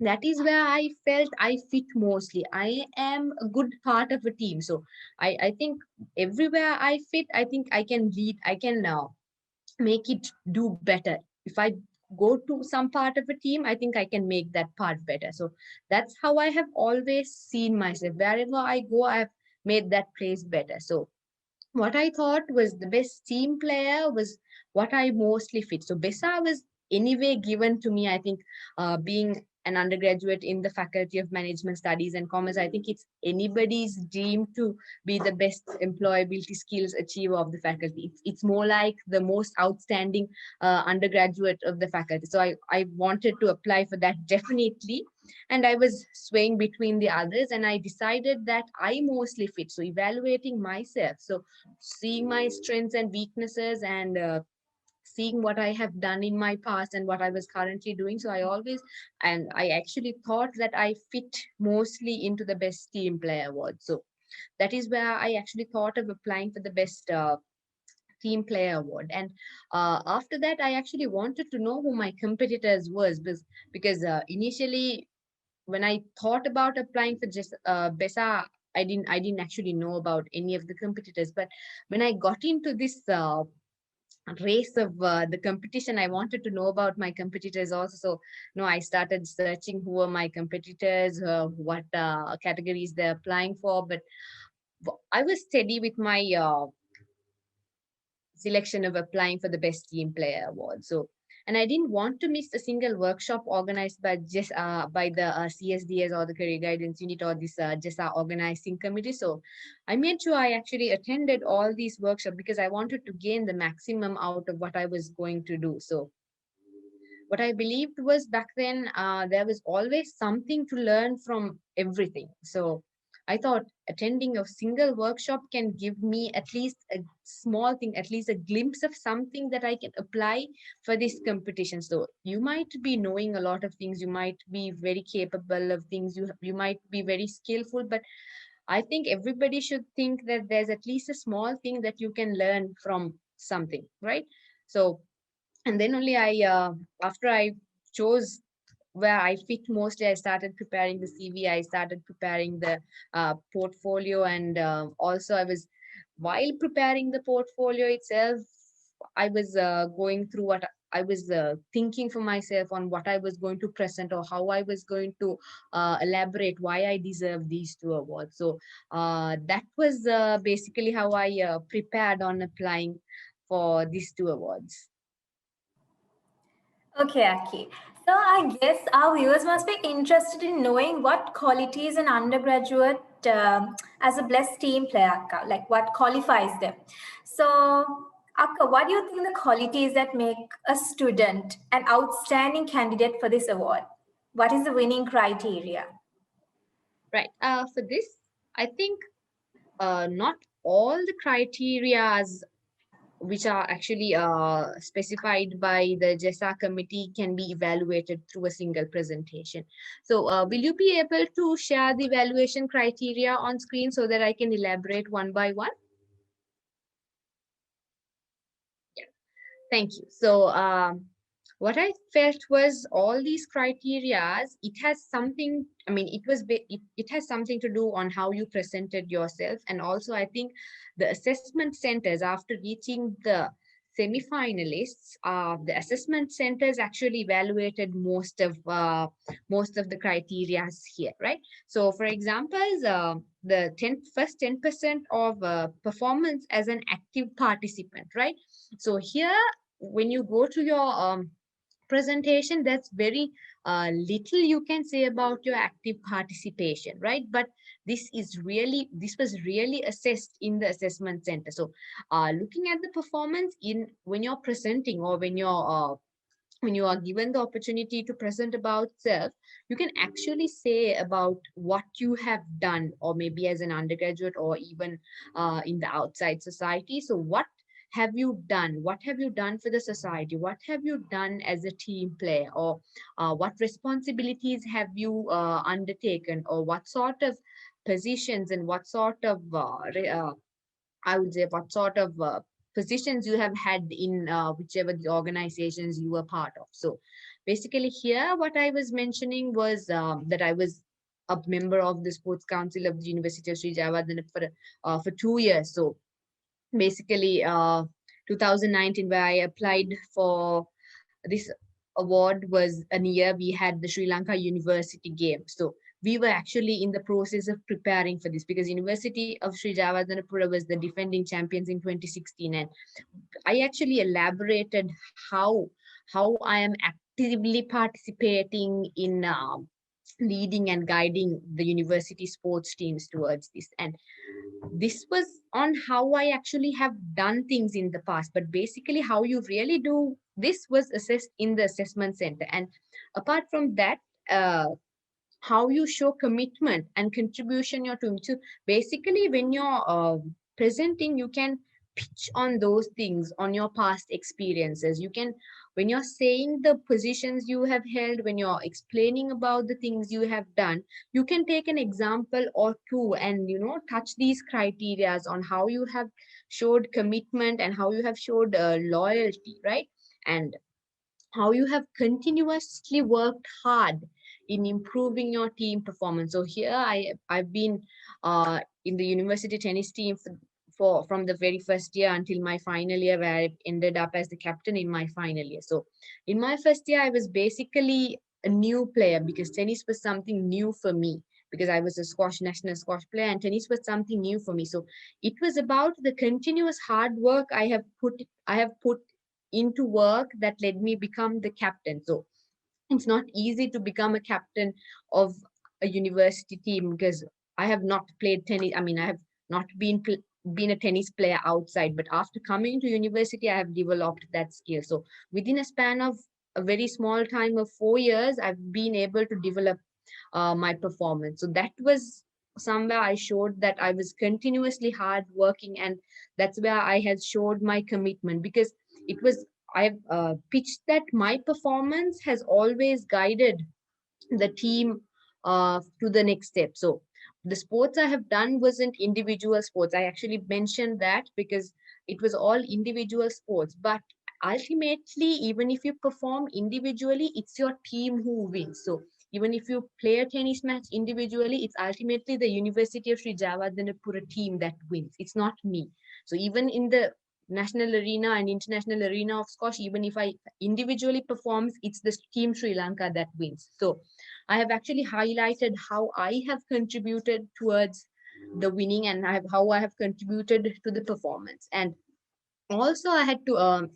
that is where I felt I fit mostly. I am a good part of a team. So I think everywhere I fit, I think I can lead, I can now make it do better. If I go to some part of a team, I think I can make that part better. So that's how I have always seen myself. Wherever I go, I've made that place better. So what I thought was the best team player was what I mostly fit. So BESA was anyway given to me. I think being an undergraduate in the Faculty of Management Studies and Commerce, I think it's anybody's dream to be the best employability skills achiever of the faculty. It's more like the most outstanding undergraduate of the faculty. So I wanted to apply for that definitely. And I was swaying between the others, and I decided that I mostly fit. So evaluating myself. So seeing my strengths and weaknesses, and seeing what I have done in my past and what I was currently doing. So I actually thought that I fit mostly into the best team player award. So that is where I actually thought of applying for the best team player award. And after that, I actually wanted to know who my competitors was, because initially when I thought about applying for just BESA, I didn't actually know about any of the competitors. But when I got into this race of the competition, I wanted to know about my competitors also. So no, I started searching who are my competitors, what categories they're applying for. But I was steady with my selection of applying for the best team player award. So, and I didn't want to miss a single workshop organized by just by the CSDS or the Career Guidance Unit or this JESA organizing committee. So I made sure I actually attended all these workshops because I wanted to gain the maximum out of what I was going to do. So what I believed was, back then, there was always something to learn from everything. So I thought attending a single workshop can give me at least a small thing, at least a glimpse of something that I can apply for this competition. So you might be knowing a lot of things, you might be very capable of things, you might be very skillful, but I think everybody should think that there's at least a small thing that you can learn from something, right? So, and then only after I chose where I fit mostly, I started preparing the CV, I started preparing the portfolio, and also I was, while preparing the portfolio itself, I was going through what I was thinking for myself on what I was going to present or how I was going to elaborate why I deserve these two awards. So that was basically how I prepared on applying for these two awards. Okay, Aki. So I guess our viewers must be interested in knowing what qualities an undergraduate as a blessed team player, Akka, like what qualifies them. So, Akka, what do you think the qualities that make a student an outstanding candidate for this award? What is the winning criteria? Right. For this, I think not all the criterias which are actually specified by the JESA committee can be evaluated through a single presentation. So will you be able to share the evaluation criteria on screen so that I can elaborate one by one? Yeah, thank you. So what I felt was all these criterias, it has something, I mean, it has something to do on how you presented yourself. And also I think the assessment centers, after reaching the semi-finalists, the assessment centers actually evaluated most of the criteria here, right? So for example, the first 10% of performance as an active participant, right? So here, when you go to your presentation, that's very little you can say about your active participation, right? But this was really assessed in the assessment center. So looking at the performance in when you're presenting, or when you are given the opportunity to present about self, you can actually say about what you have done, or maybe as an undergraduate, or even in the outside society. So what have you done? What have you done for the society? What have you done as a team player? Or what responsibilities have you undertaken? Or what sort of positions and what sort of I would say what sort of positions you have had in whichever the organizations you were part of. So basically here, what I was mentioning was that I was a member of the sports council of the University of Sri Javadana for 2 years. So basically 2019, where I applied for this award, was a year we had the Sri Lanka University Games. So we were actually in the process of preparing for this, because University of Sri Jawadanapura was the defending champions in 2016, and I actually elaborated how I am actively participating in leading and guiding the university sports teams towards this. And this was on how I actually have done things in the past, but basically how you really do this was assessed in the assessment center. And apart from that, how you show commitment and contribution you're doing. So basically, when you're presenting, you can pitch on those things, on your past experiences. You can, when you're saying the positions you have held, when you're explaining about the things you have done, you can take an example or two and, you know, touch these criterias on how you have showed commitment and how you have showed loyalty, right? And how you have continuously worked hard in improving your team performance. So here I've been in the university tennis team for from the very first year until my final year, where I ended up as the captain in my final year. So in my first year, I was basically a new player because tennis was something new for me, because I was a national squash player, and tennis was something new for me. So it was about the continuous hard work I have put into work that led me become the captain. So it's not easy to become a captain of a university team, because I have not played tennis. I mean, I have not been a tennis player outside, but after coming to university, I have developed that skill. So within a span of a very small time of 4 years, I've been able to develop my performance. So that was somewhere I showed that I was continuously hard working, and that's where I had showed my commitment, because it was I've pitched that my performance has always guided the team to the next step. So the sports I have done wasn't individual sports. I actually mentioned that because it was all individual sports. But ultimately, even if you perform individually, it's your team who wins. So even if you play a tennis match individually, it's ultimately the University of Sri Jawadanapura team that wins. It's not me. So even in the national arena and international arena of squash, even if I individually performs, it's the team Sri Lanka that wins. So I have actually highlighted how I have contributed towards the winning, and how I have contributed to the performance. And also I had to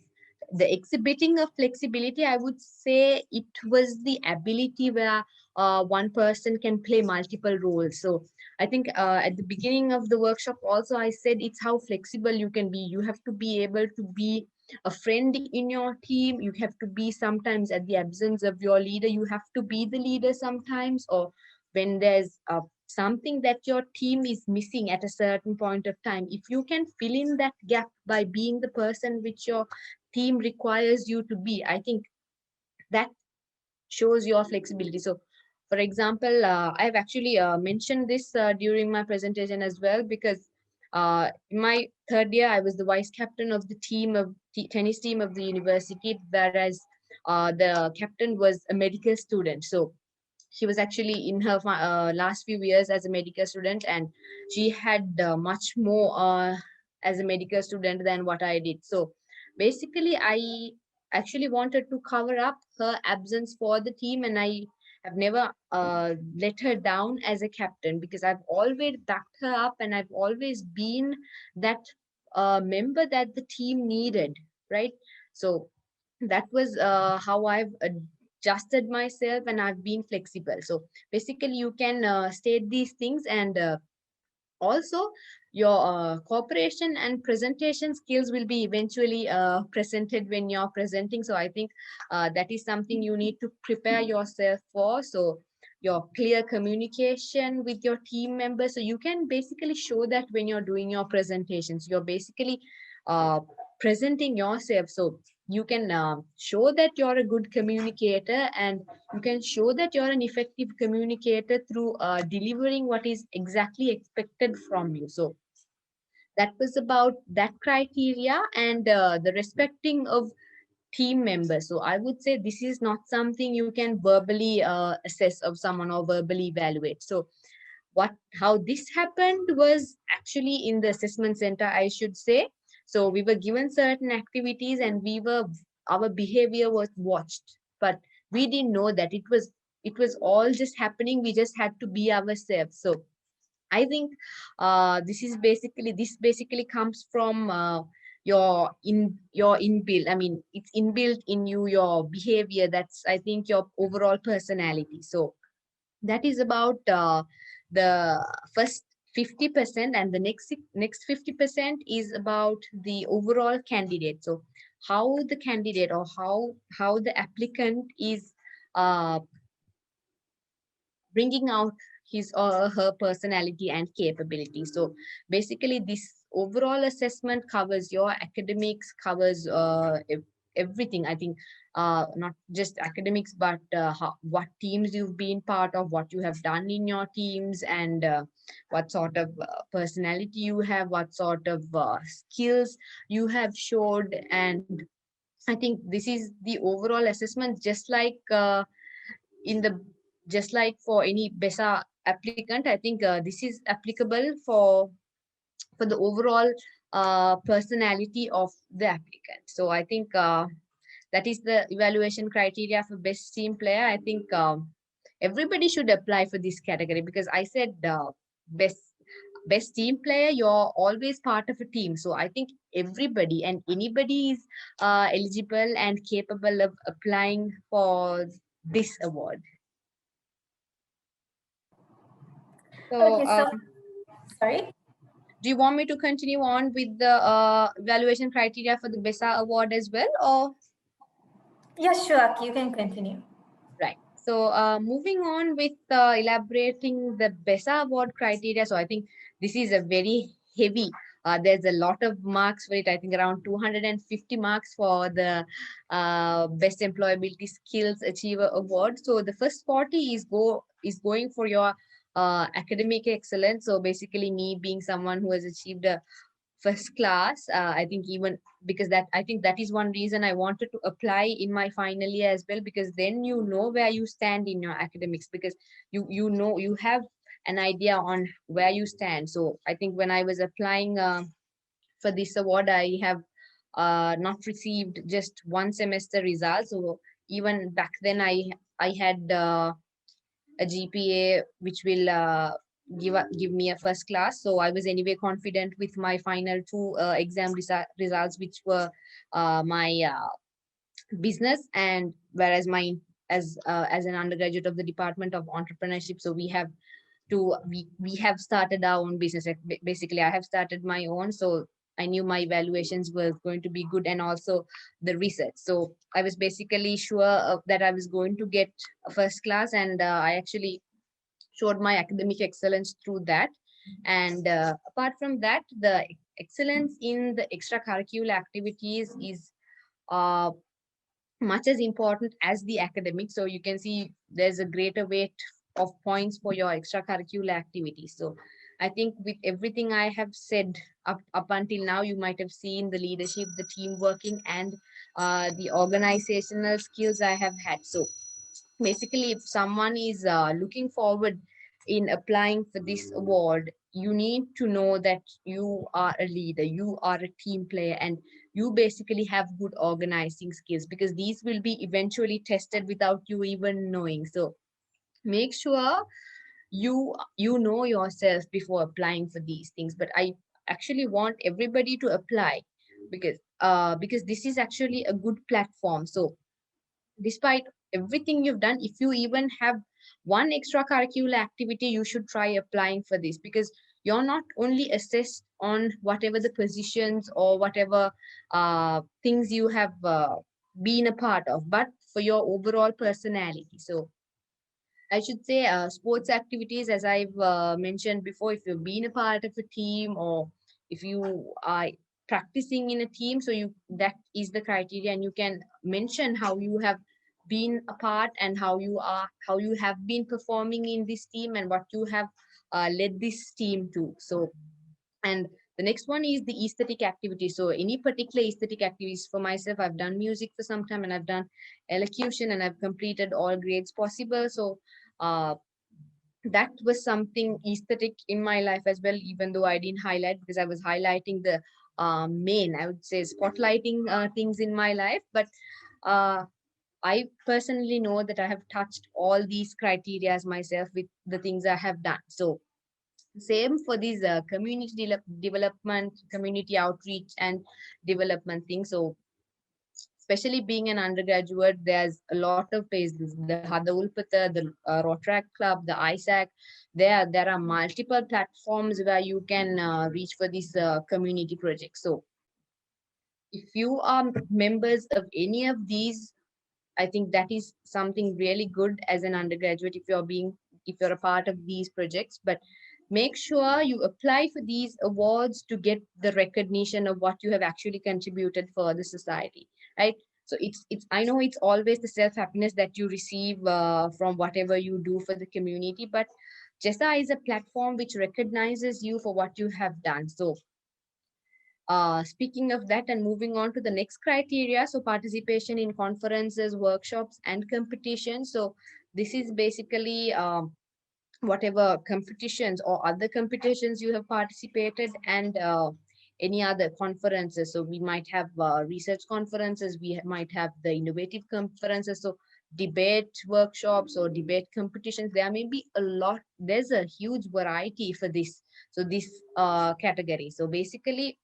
the exhibiting of flexibility, I would say it was the ability where one person can play multiple roles. So I think at the beginning of the workshop also I said it's how flexible you can be. You have to be able to be a friend in your team. You have to be, sometimes at the absence of your leader, you have to be the leader sometimes, or when there's something that your team is missing at a certain point of time, if you can fill in that gap by being the person which your team requires you to be, I think that shows your flexibility. So for example, I've actually mentioned this during my presentation as well, because in my third year I was the vice captain of the team of tennis team of the university, whereas the captain was a medical student. So she was actually in her last few years as a medical student, and she had much more as a medical student than what I did. So basically I actually wanted to cover up her absence for the team, and I have never let her down as a captain, because I've always backed her up, and I've always been that member that the team needed, right? So that was how I've adjusted myself, and I've been flexible. So basically you can state these things, and also your cooperation and presentation skills will be eventually presented when you're presenting. So I think that is something you need to prepare yourself for. So your clear communication with your team members, so you can basically show that when you're doing your presentations. You're basically presenting yourself. So you can show that you're a good communicator, and you can show that you're an effective communicator through delivering what is exactly expected from you. So that was about that criteria, and the respecting of team members. So I would say this is not something you can verbally assess of someone or verbally evaluate. So how this happened was actually in the assessment center, I should say. So we were given certain activities, and our behavior was watched, but we didn't know that it was all just happening. We just had to be ourselves. So I think this basically comes from your inbuilt. I mean, it's inbuilt in you, your behavior. That's, I think, your overall personality. So that is about the first 50%, and the next 50% is about the overall candidate. So how the candidate, or how the applicant is uh, bringing out his or her personality and capability. So basically, this overall assessment covers your academics, covers everything. I think not just academics, but what teams you've been part of, what you have done in your teams, and what sort of personality you have, what sort of skills you have showed. And I think this is the overall assessment, in the just like for any BESA applicant. I think this is applicable for the overall personality of the applicant. So I think that is the evaluation criteria for best team player. I think everybody should apply for this category, because I said best team player, you're always part of a team. So I think everybody and anybody is eligible and capable of applying for this award. So Okay, so sorry. do you want me to continue on with the evaluation criteria for the BESA award as well, or? Yeah, sure. You can continue. Right. So moving on with elaborating the BESA award criteria. So I think this is a very heavy, there's a lot of marks for it. I think around 250 marks for the Best Employability Skills Achiever Award. So the first 40 is going for your academic excellence. So basically, me being someone who has achieved a first class, I think, even because that, I think that is one reason I wanted to apply in my final year as well, because then you know where you stand in your academics, because you know, you have an idea on where you stand. So I think when I was applying for this award, I have not received just one semester results. So even back then, I had a GPA which will give me a first class. So I was anyway confident with my final two exam results, which were my business, and whereas my as an undergraduate of the Department of Entrepreneurship, so we have started our own business. Basically, I have started my own, so I knew my evaluations were going to be good, and also the research. So I was basically sure that I was going to get a first class, and I actually showed my academic excellence through that. And apart from that, the excellence in the extracurricular activities is uh, much as important as the academic. So you can see there's a greater weight of points for your extracurricular activities. So I think with everything I have said up until now, you might have seen the leadership, the team working, and the organizational skills I have had. So basically, if someone is looking forward in applying for this award, you need to know that you are a leader, you are a team player, and you basically have good organizing skills, because these will be eventually tested without you even knowing. So make sure you know yourself before applying for these things. But I actually want everybody to apply, because this is actually a good platform. So despite everything you've done, if you even have one extracurricular activity, you should try applying for this, because you're not only assessed on whatever the positions or whatever things you have been a part of, but for your overall personality. So I should say sports activities, as I've mentioned before, if you've been a part of a team, or if you are practicing in a team. So that is the criteria, and you can mention how you have been a part and how you have been performing in this team and what you have led this team to. So, and the next one is the aesthetic activity. So any particular aesthetic activities. For myself, I've done music for some time, and I've done elocution, and I've completed all grades possible. So that was something aesthetic in my life as well, even though I didn't highlight, because I was highlighting the main, I would say, spotlighting things in my life. But uh, I personally know that I have touched all these criteria as myself with the things I have done. So same for these community development, community outreach and development things. So especially being an undergraduate, there's a lot of phases. The Hadaulpata, the Rotaract Club, the ISAC. There are multiple platforms where you can reach for these community projects. So if you are members of any of these, I think that is something really good as an undergraduate if you're a part of these projects. But make sure you apply for these awards to get the recognition of what you have actually contributed for the society, right? So it's I know it's always the self happiness that you receive from whatever you do for the community, but JESA is a platform which recognizes you for what you have done. So speaking of that, and moving on to the next criteria, so participation in conferences, workshops, and competitions. So this is basically whatever competitions or other competitions you have participated, and any other conferences. So we might have research conferences, might have the innovative conferences, so debate workshops or debate competitions. There may be a lot, there's a huge variety for this. So this category. So basically,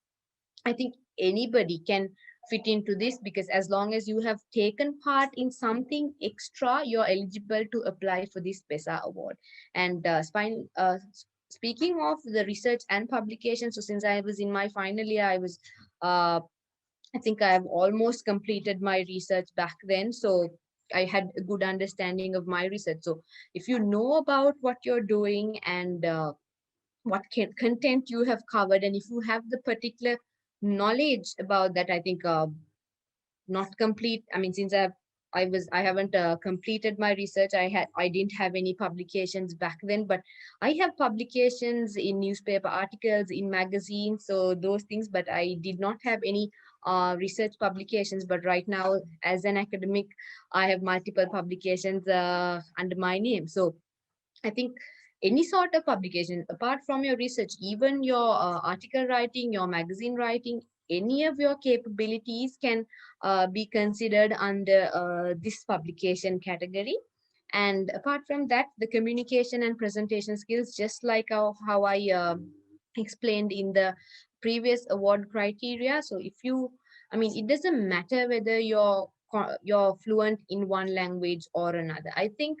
I think anybody can fit into this, because as long as you have taken part in something extra, you're eligible to apply for this BESA award. And speaking of the research and publication, so since I was in my final year, uh, I think I have almost completed my research back then. So I had a good understanding of my research. So if you know about what you're doing and what content you have covered, and if you have the particular knowledge about that, I think not complete, I mean, since I haven't completed my research, I didn't have any publications back then, but I have publications in newspaper articles, in magazines, so those things, but I did not have any research publications. But right now, as an academic, I have multiple publications under my name. So I think any sort of publication, apart from your research, even your article writing, your magazine writing, any of your capabilities can be considered under this publication category. And apart from that, the communication and presentation skills, just like how I explained in the previous award criteria. So if you, I mean, it doesn't matter whether you're fluent in one language or another. I think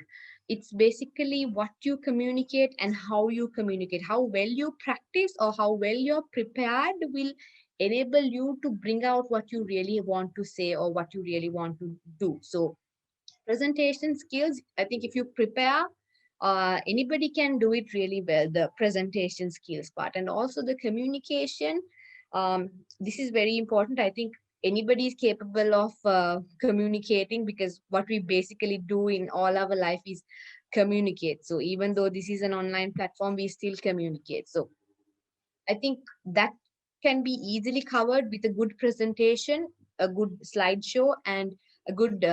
it's basically what you communicate and how you communicate, how well you practice or how well you're prepared will enable you to bring out what you really want to say or what you really want to do. So presentation skills, I think if you prepare, anybody can do it really well, the presentation skills part. And also the communication, this is very important. I think anybody is capable of communicating, because what we basically do in all our life is communicate. So even though this is an online platform, we still communicate. So I think that can be easily covered with a good presentation, a good slideshow, and a good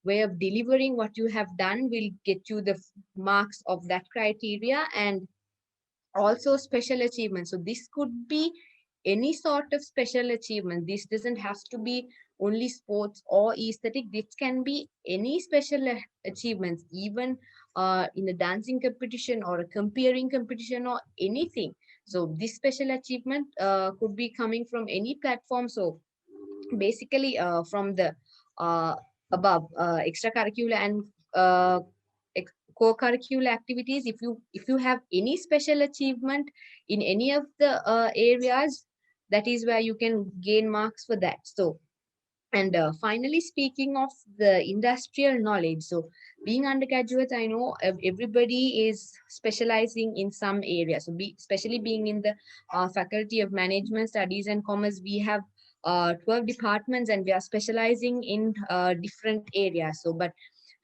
way of delivering what you have done will get you the marks of that criteria. And also special achievements. So this could be any sort of special achievement. This doesn't have to be only sports or aesthetic. This can be any special achievements, even in a dancing competition or a comparing competition or anything. So this special achievement could be coming from any platform. So basically from the uh, above extracurricular and co-curricular activities, if you have any special achievement in any of the areas, that is where you can gain marks for that. So And finally, speaking of the industrial knowledge, so being undergraduates, I know everybody is specializing in some area. So especially being in the Faculty of Management Studies and Commerce, we have 12 departments and we are specializing in different areas. So, but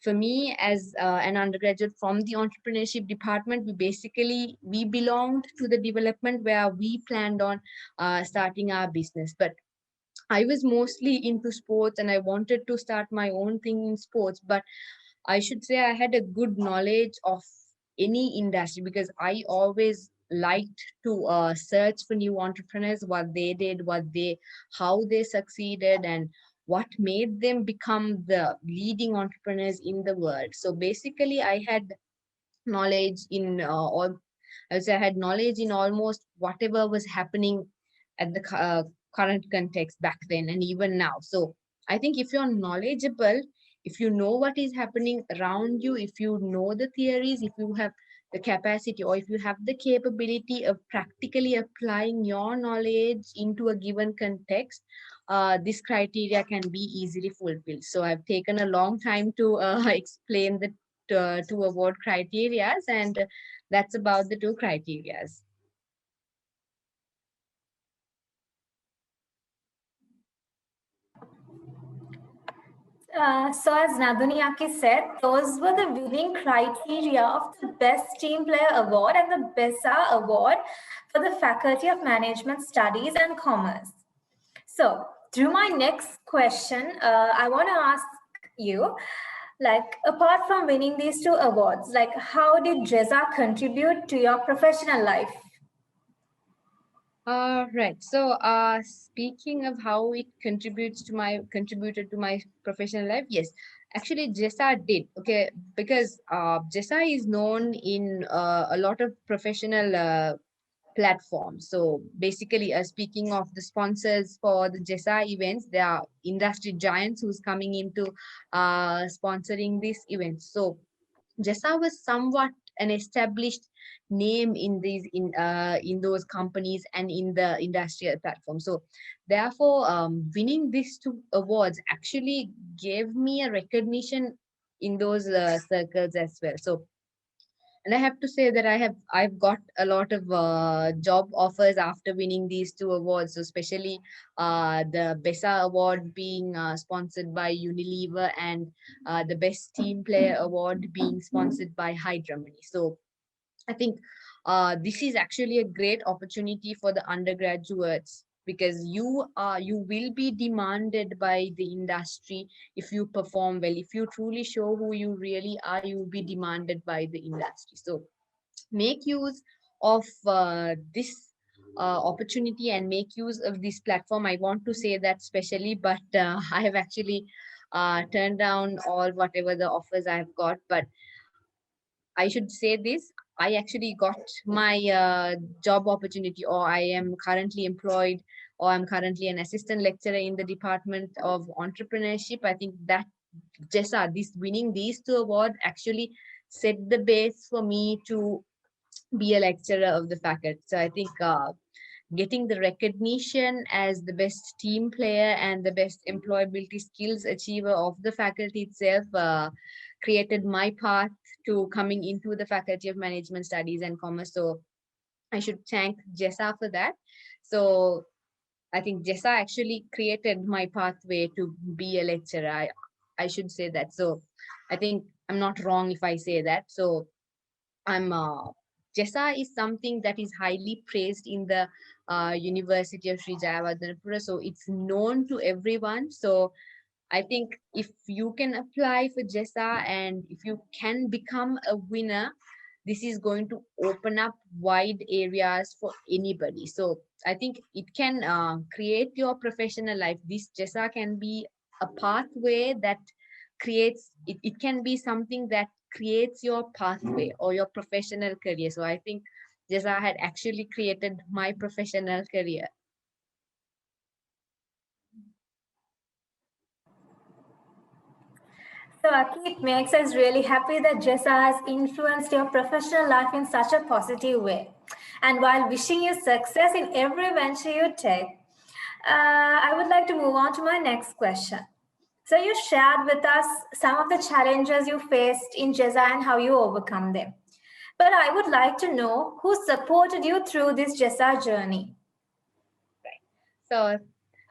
for me as an undergraduate from the entrepreneurship department, we belonged to the development where we planned on starting our business. But I was mostly into sports and I wanted to start my own thing in sports, but I should say I had a good knowledge of any industry because I always liked to search for new entrepreneurs, what they did, how they succeeded, and what made them become the leading entrepreneurs in the world. So basically, I had knowledge in all. I would say I had knowledge in almost whatever was happening at the current context back then and even now. So I think if you're knowledgeable, if you know what is happening around you, if you know the theories, if you have the capacity or if you have the capability of practically applying your knowledge into a given context, this criteria can be easily fulfilled. So I've taken a long time to explain the two award criterias, and that's about the two criterias. So as Naduni said, those were the winning criteria of the Best Team Player Award and the BESA Award for the Faculty of Management Studies and Commerce. So through my next question, I want to ask you, like, apart from winning these two awards, like, how did JESA contribute to your professional life? Right. So, speaking of how it contributed to my professional life, yes, actually, JESA did. Okay, because JESA is known in a lot of professional platforms. So, basically, speaking of the sponsors for the JESA events, there are industry giants who's coming into sponsoring these events. So, JESA was somewhat an established name in those companies and in the industrial platform. So therefore, winning these two awards actually gave me a recognition in those circles as well. So, and I have to say that I've got a lot of job offers after winning these two awards. So especially the BESA award being sponsored by Unilever and the Best Team Player award being sponsored by Hydra Money. So I think this is actually a great opportunity for the undergraduates because you will be demanded by the industry if you perform well. If you truly show who you really are, you will be demanded by the industry. So make use of this opportunity and make use of this platform. I want to say that specially, but I have actually turned down all whatever the offers I've got. But I should say this. I actually got my job opportunity, or I am currently employed, or I'm currently an assistant lecturer in the Department of Entrepreneurship. I think that JESA, this winning these two awards actually set the base for me to be a lecturer of the faculty. So I think getting the recognition as the best team player and the best employability skills achiever of the faculty itself created my path to coming into the Faculty of Management Studies and Commerce. So I should thank JESA for that. So I think JESA actually created my pathway to be a lecturer. I should say that. So I think I'm not wrong if I say that. So I'm JESA is something that is highly praised in the University of Sri Jayawardenepura. So it's known to everyone. So I think if you can apply for JESA and if you can become a winner, this is going to open up wide areas for anybody. So I think it can create your professional life. This JESA can be a pathway that it can be something that creates your pathway or your professional career. So I think JESA had actually created my professional career. So, Aki, it makes us really happy that JESA has influenced your professional life in such a positive way. And while wishing you success in every venture you take, I would like to move on to my next question. So you shared with us some of the challenges you faced in JESA and how you overcome them. But I would like to know who supported you through this JESA journey. So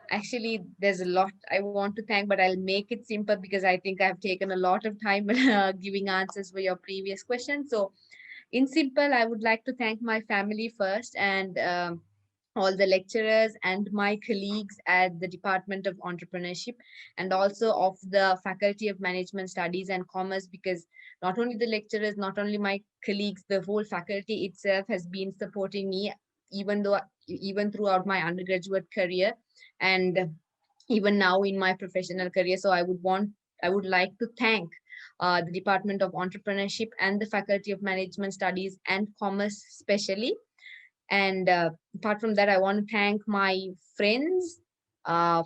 actually, there's a lot I want to thank, but I'll make it simple because I think I've taken a lot of time giving answers for your previous question. So in simple, I would like to thank my family first, and all the lecturers and my colleagues at the Department of Entrepreneurship, and also of the Faculty of Management Studies and Commerce, because not only the lecturers, not only my colleagues, the whole faculty itself has been supporting me, even throughout my undergraduate career, and even now in my professional career. So I would like to thank the Department of Entrepreneurship and the Faculty of Management Studies and Commerce especially. And apart from that, I want to thank my friends uh,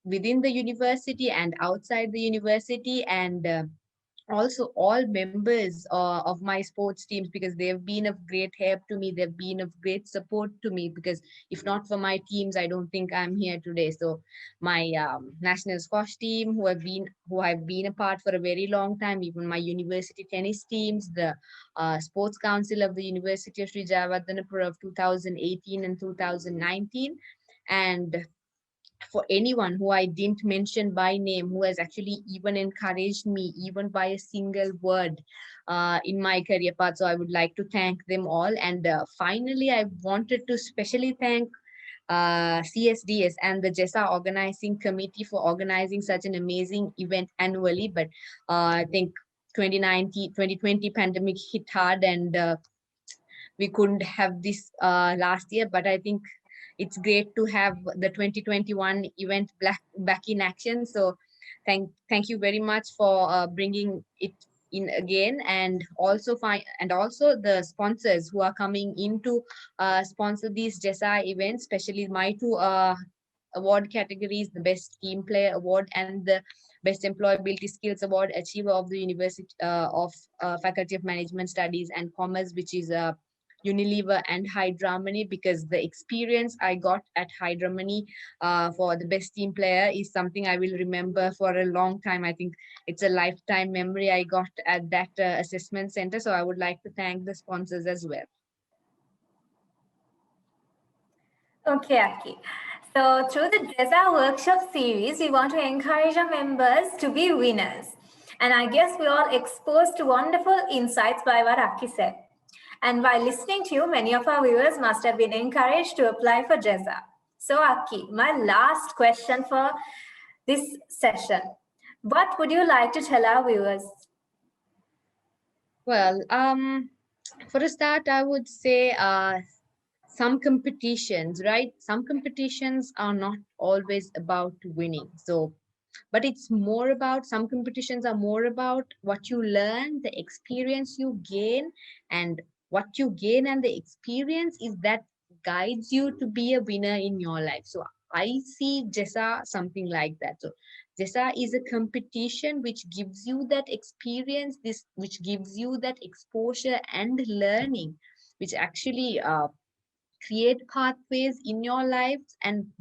within the university and outside the university, and also all members of my sports teams, because they've been of great help to me. They've been of great support to me, because if not for my teams, I don't think I'm here today. So my national squash team, who I've been a part for a very long time, even my university tennis teams, the sports council of the University of Sri Jayewardenepura of 2018 and 2019, and for anyone who I didn't mention by name, who has actually even encouraged me, even by a single word in my career path. So I would like to thank them all. And finally, I wanted to specially thank CSDS and the JESA organizing committee for organizing such an amazing event annually. But I think 2020 pandemic hit hard, and we couldn't have this last year, but I think it's great to have the 2021 event back in action. So thank you very much for bringing it in again, and also the sponsors who are coming in to sponsor these JESA events, especially my two award categories, the Best Team Player Award and the Best Employability Skills Award, Achiever of the University of Faculty of Management Studies and Commerce, which is Unilever and Hydramani, because the experience I got at Hydramani for the best team player is something I will remember for a long time. I think it's a lifetime memory I got at that assessment center. So I would like to thank the sponsors as well. Okay, Aki. So through the JESA Workshop Series, we want to encourage our members to be winners. And I guess we're all exposed to wonderful insights by what Aki said. And while listening to you, many of our viewers must have been encouraged to apply for JESA. So Aki, my last question for this session. What would you like to tell our viewers? Well, for a start, I would say some competitions, right? Some competitions are not always about winning. So, but some competitions are more about what you learn, the experience you gain, and what you gain and the experience is that guides you to be a winner in your life. So I see JESA something like that. So JESA is a competition which gives you that experience, which gives you that exposure and learning, which actually create pathways in your lives, and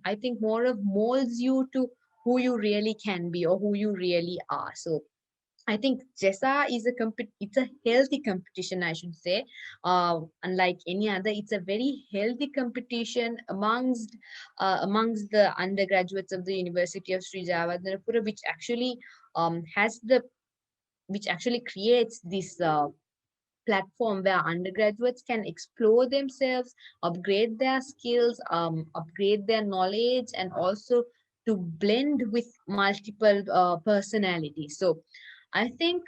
I think more of molds you to who you really can be or who you really are. So I think JESA is it's a healthy competition, I should say. Unlike any other, it's a very healthy competition amongst the undergraduates of the University of Sri Jayewardenepura, which actually creates this platform where undergraduates can explore themselves, upgrade their skills, upgrade their knowledge, and also to blend with multiple personalities. So I think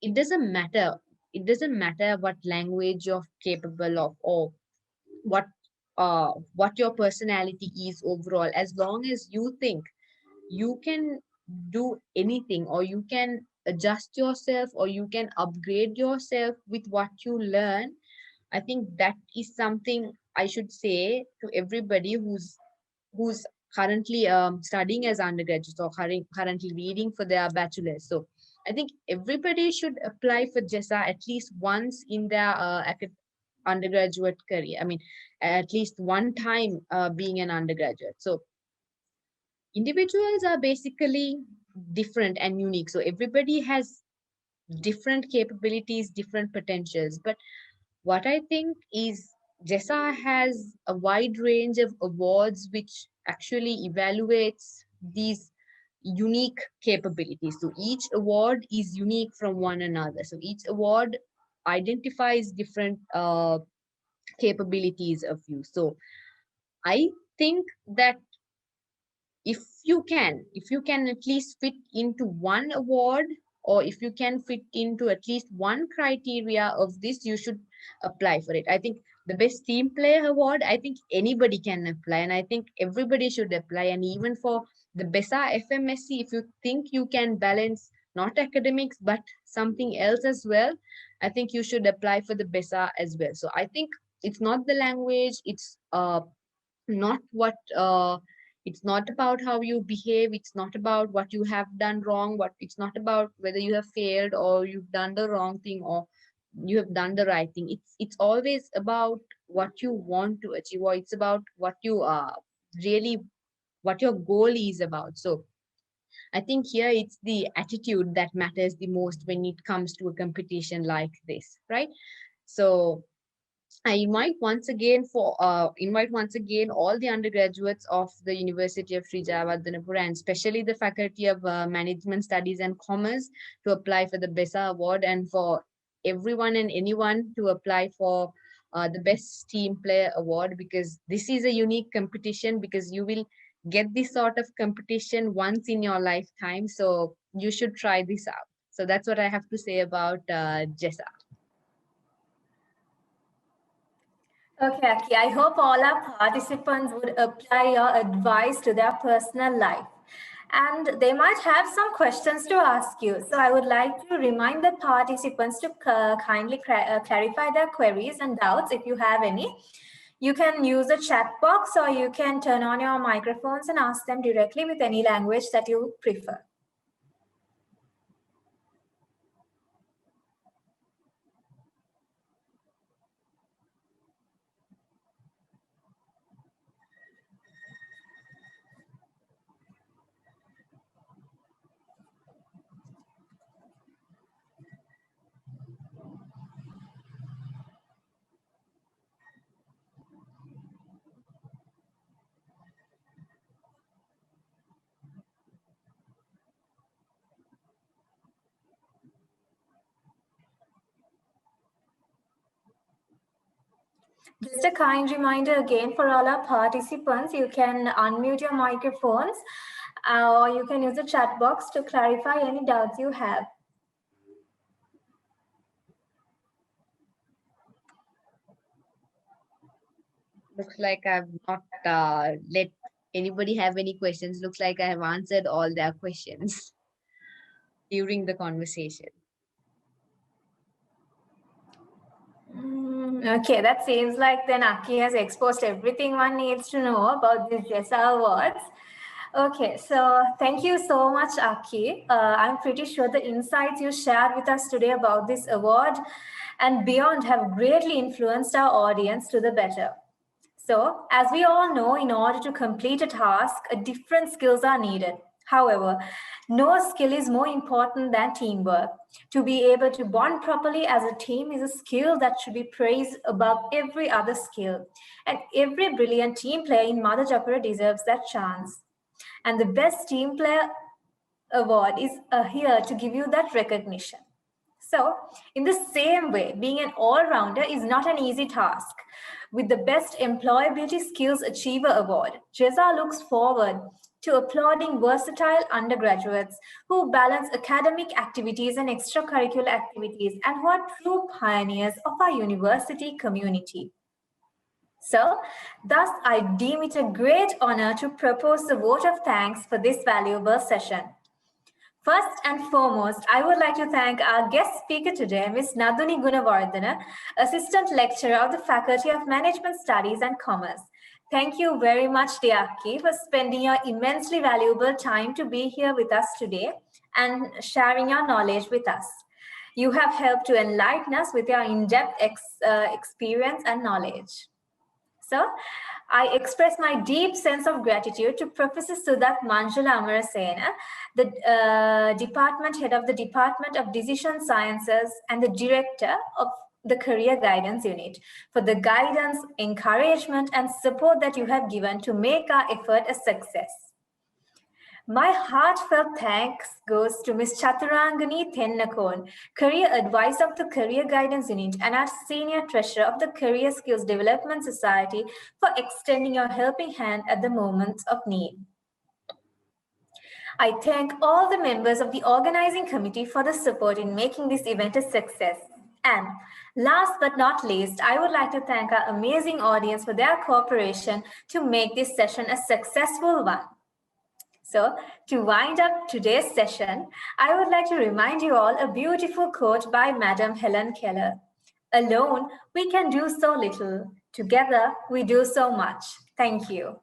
it doesn't matter. It doesn't matter what language you're capable of, or what your personality is overall. As long as you think you can do anything, or you can adjust yourself, or you can upgrade yourself with what you learn, I think that is something I should say to everybody who's currently studying as undergraduates, or currently reading for their bachelor's. So I think everybody should apply for JESA at least once in their undergraduate career. I mean, at least one time being an undergraduate. So individuals are basically different and unique. So everybody has different capabilities, different potentials. But what I think is JESA has a wide range of awards which actually evaluates these unique capabilities. So each award is unique from one another. So each award identifies different capabilities of you. So I think that if you can at least fit into one award, or if you can fit into at least one criteria of this, you should apply for it. I think the best team player award, I think anybody can apply, and I think everybody should apply. And even for the BESA FMSC, if you think you can balance not academics but something else as well, I think you should apply for the BESA as well. So I think it's not the language, it's not what it's not about how you behave, it's not about what you have done wrong, what it's not about whether you have failed or you've done the wrong thing or you have done the right thing. It's always about what you want to achieve, or it's about what you really what your goal is about. So I think here it's the attitude that matters the most when it comes to a competition like this, right? So I invite once again all the undergraduates of the University of Sri Jayewardenepura, and especially the Faculty of Management Studies and Commerce, to apply for the BESA Award, and for everyone and anyone to apply for the Best Team Player Award, because this is a unique competition, because you will get this sort of competition once in your lifetime. So you should try this out. So that's what I have to say about JESA. Okay, Aki, I hope all our participants would apply your advice to their personal life. And they might have some questions to ask you. So I would like to remind the participants to kindly clarify their queries and doubts if you have any. You can use the chat box, or you can turn on your microphones and ask them directly with any language that you prefer. Just a kind reminder again for all our participants, you can unmute your microphones, or you can use the chat box to clarify any doubts you have. Looks like I've not let anybody have any questions. Looks like I have answered all their questions during the conversation. Okay, that seems like then Aki has exposed everything one needs to know about these JESA awards. Okay, so thank you so much, Aki. I'm pretty sure the insights you shared with us today about this award and beyond have greatly influenced our audience to the better. So, as we all know, in order to complete a task, different skills are needed. However, no skill is more important than teamwork. To be able to bond properly as a team is a skill that should be praised above every other skill. And every brilliant team player in Mother Japura deserves that chance. And the Best Team Player Award is here to give you that recognition. So, in the same way, being an all-rounder is not an easy task. With the Best Employability Skills Achiever Award, JESA looks forward to applauding versatile undergraduates who balance academic activities and extracurricular activities and who are true pioneers of our university community. So, thus, I deem it a great honor to propose the vote of thanks for this valuable session. First and foremost, I would like to thank our guest speaker today, Ms. Naduni Gunawardena, Assistant Lecturer of the Faculty of Management Studies and Commerce. Thank you very much, Diaki, for spending your immensely valuable time to be here with us today and sharing your knowledge with us. You have helped to enlighten us with your in-depth experience and knowledge. So, I express my deep sense of gratitude to Professor Sudat Manjula Amarasena, the department head of the Department of Decision Sciences and the director of the Career Guidance Unit, for the guidance, encouragement, and support that you have given to make our effort a success. My heartfelt thanks goes to Ms. Chaturangani Thennakon, Career Advisor of the Career Guidance Unit and our Senior Treasurer of the Career Skills Development Society, for extending your helping hand at the moments of need. I thank all the members of the organizing committee for the support in making this event a success. And last but not least, I would like to thank our amazing audience for their cooperation to make this session a successful one. So, to wind up today's session, I would like to remind you all a beautiful quote by Madam Helen Keller. Alone, we can do so little. Together, we do so much. Thank you.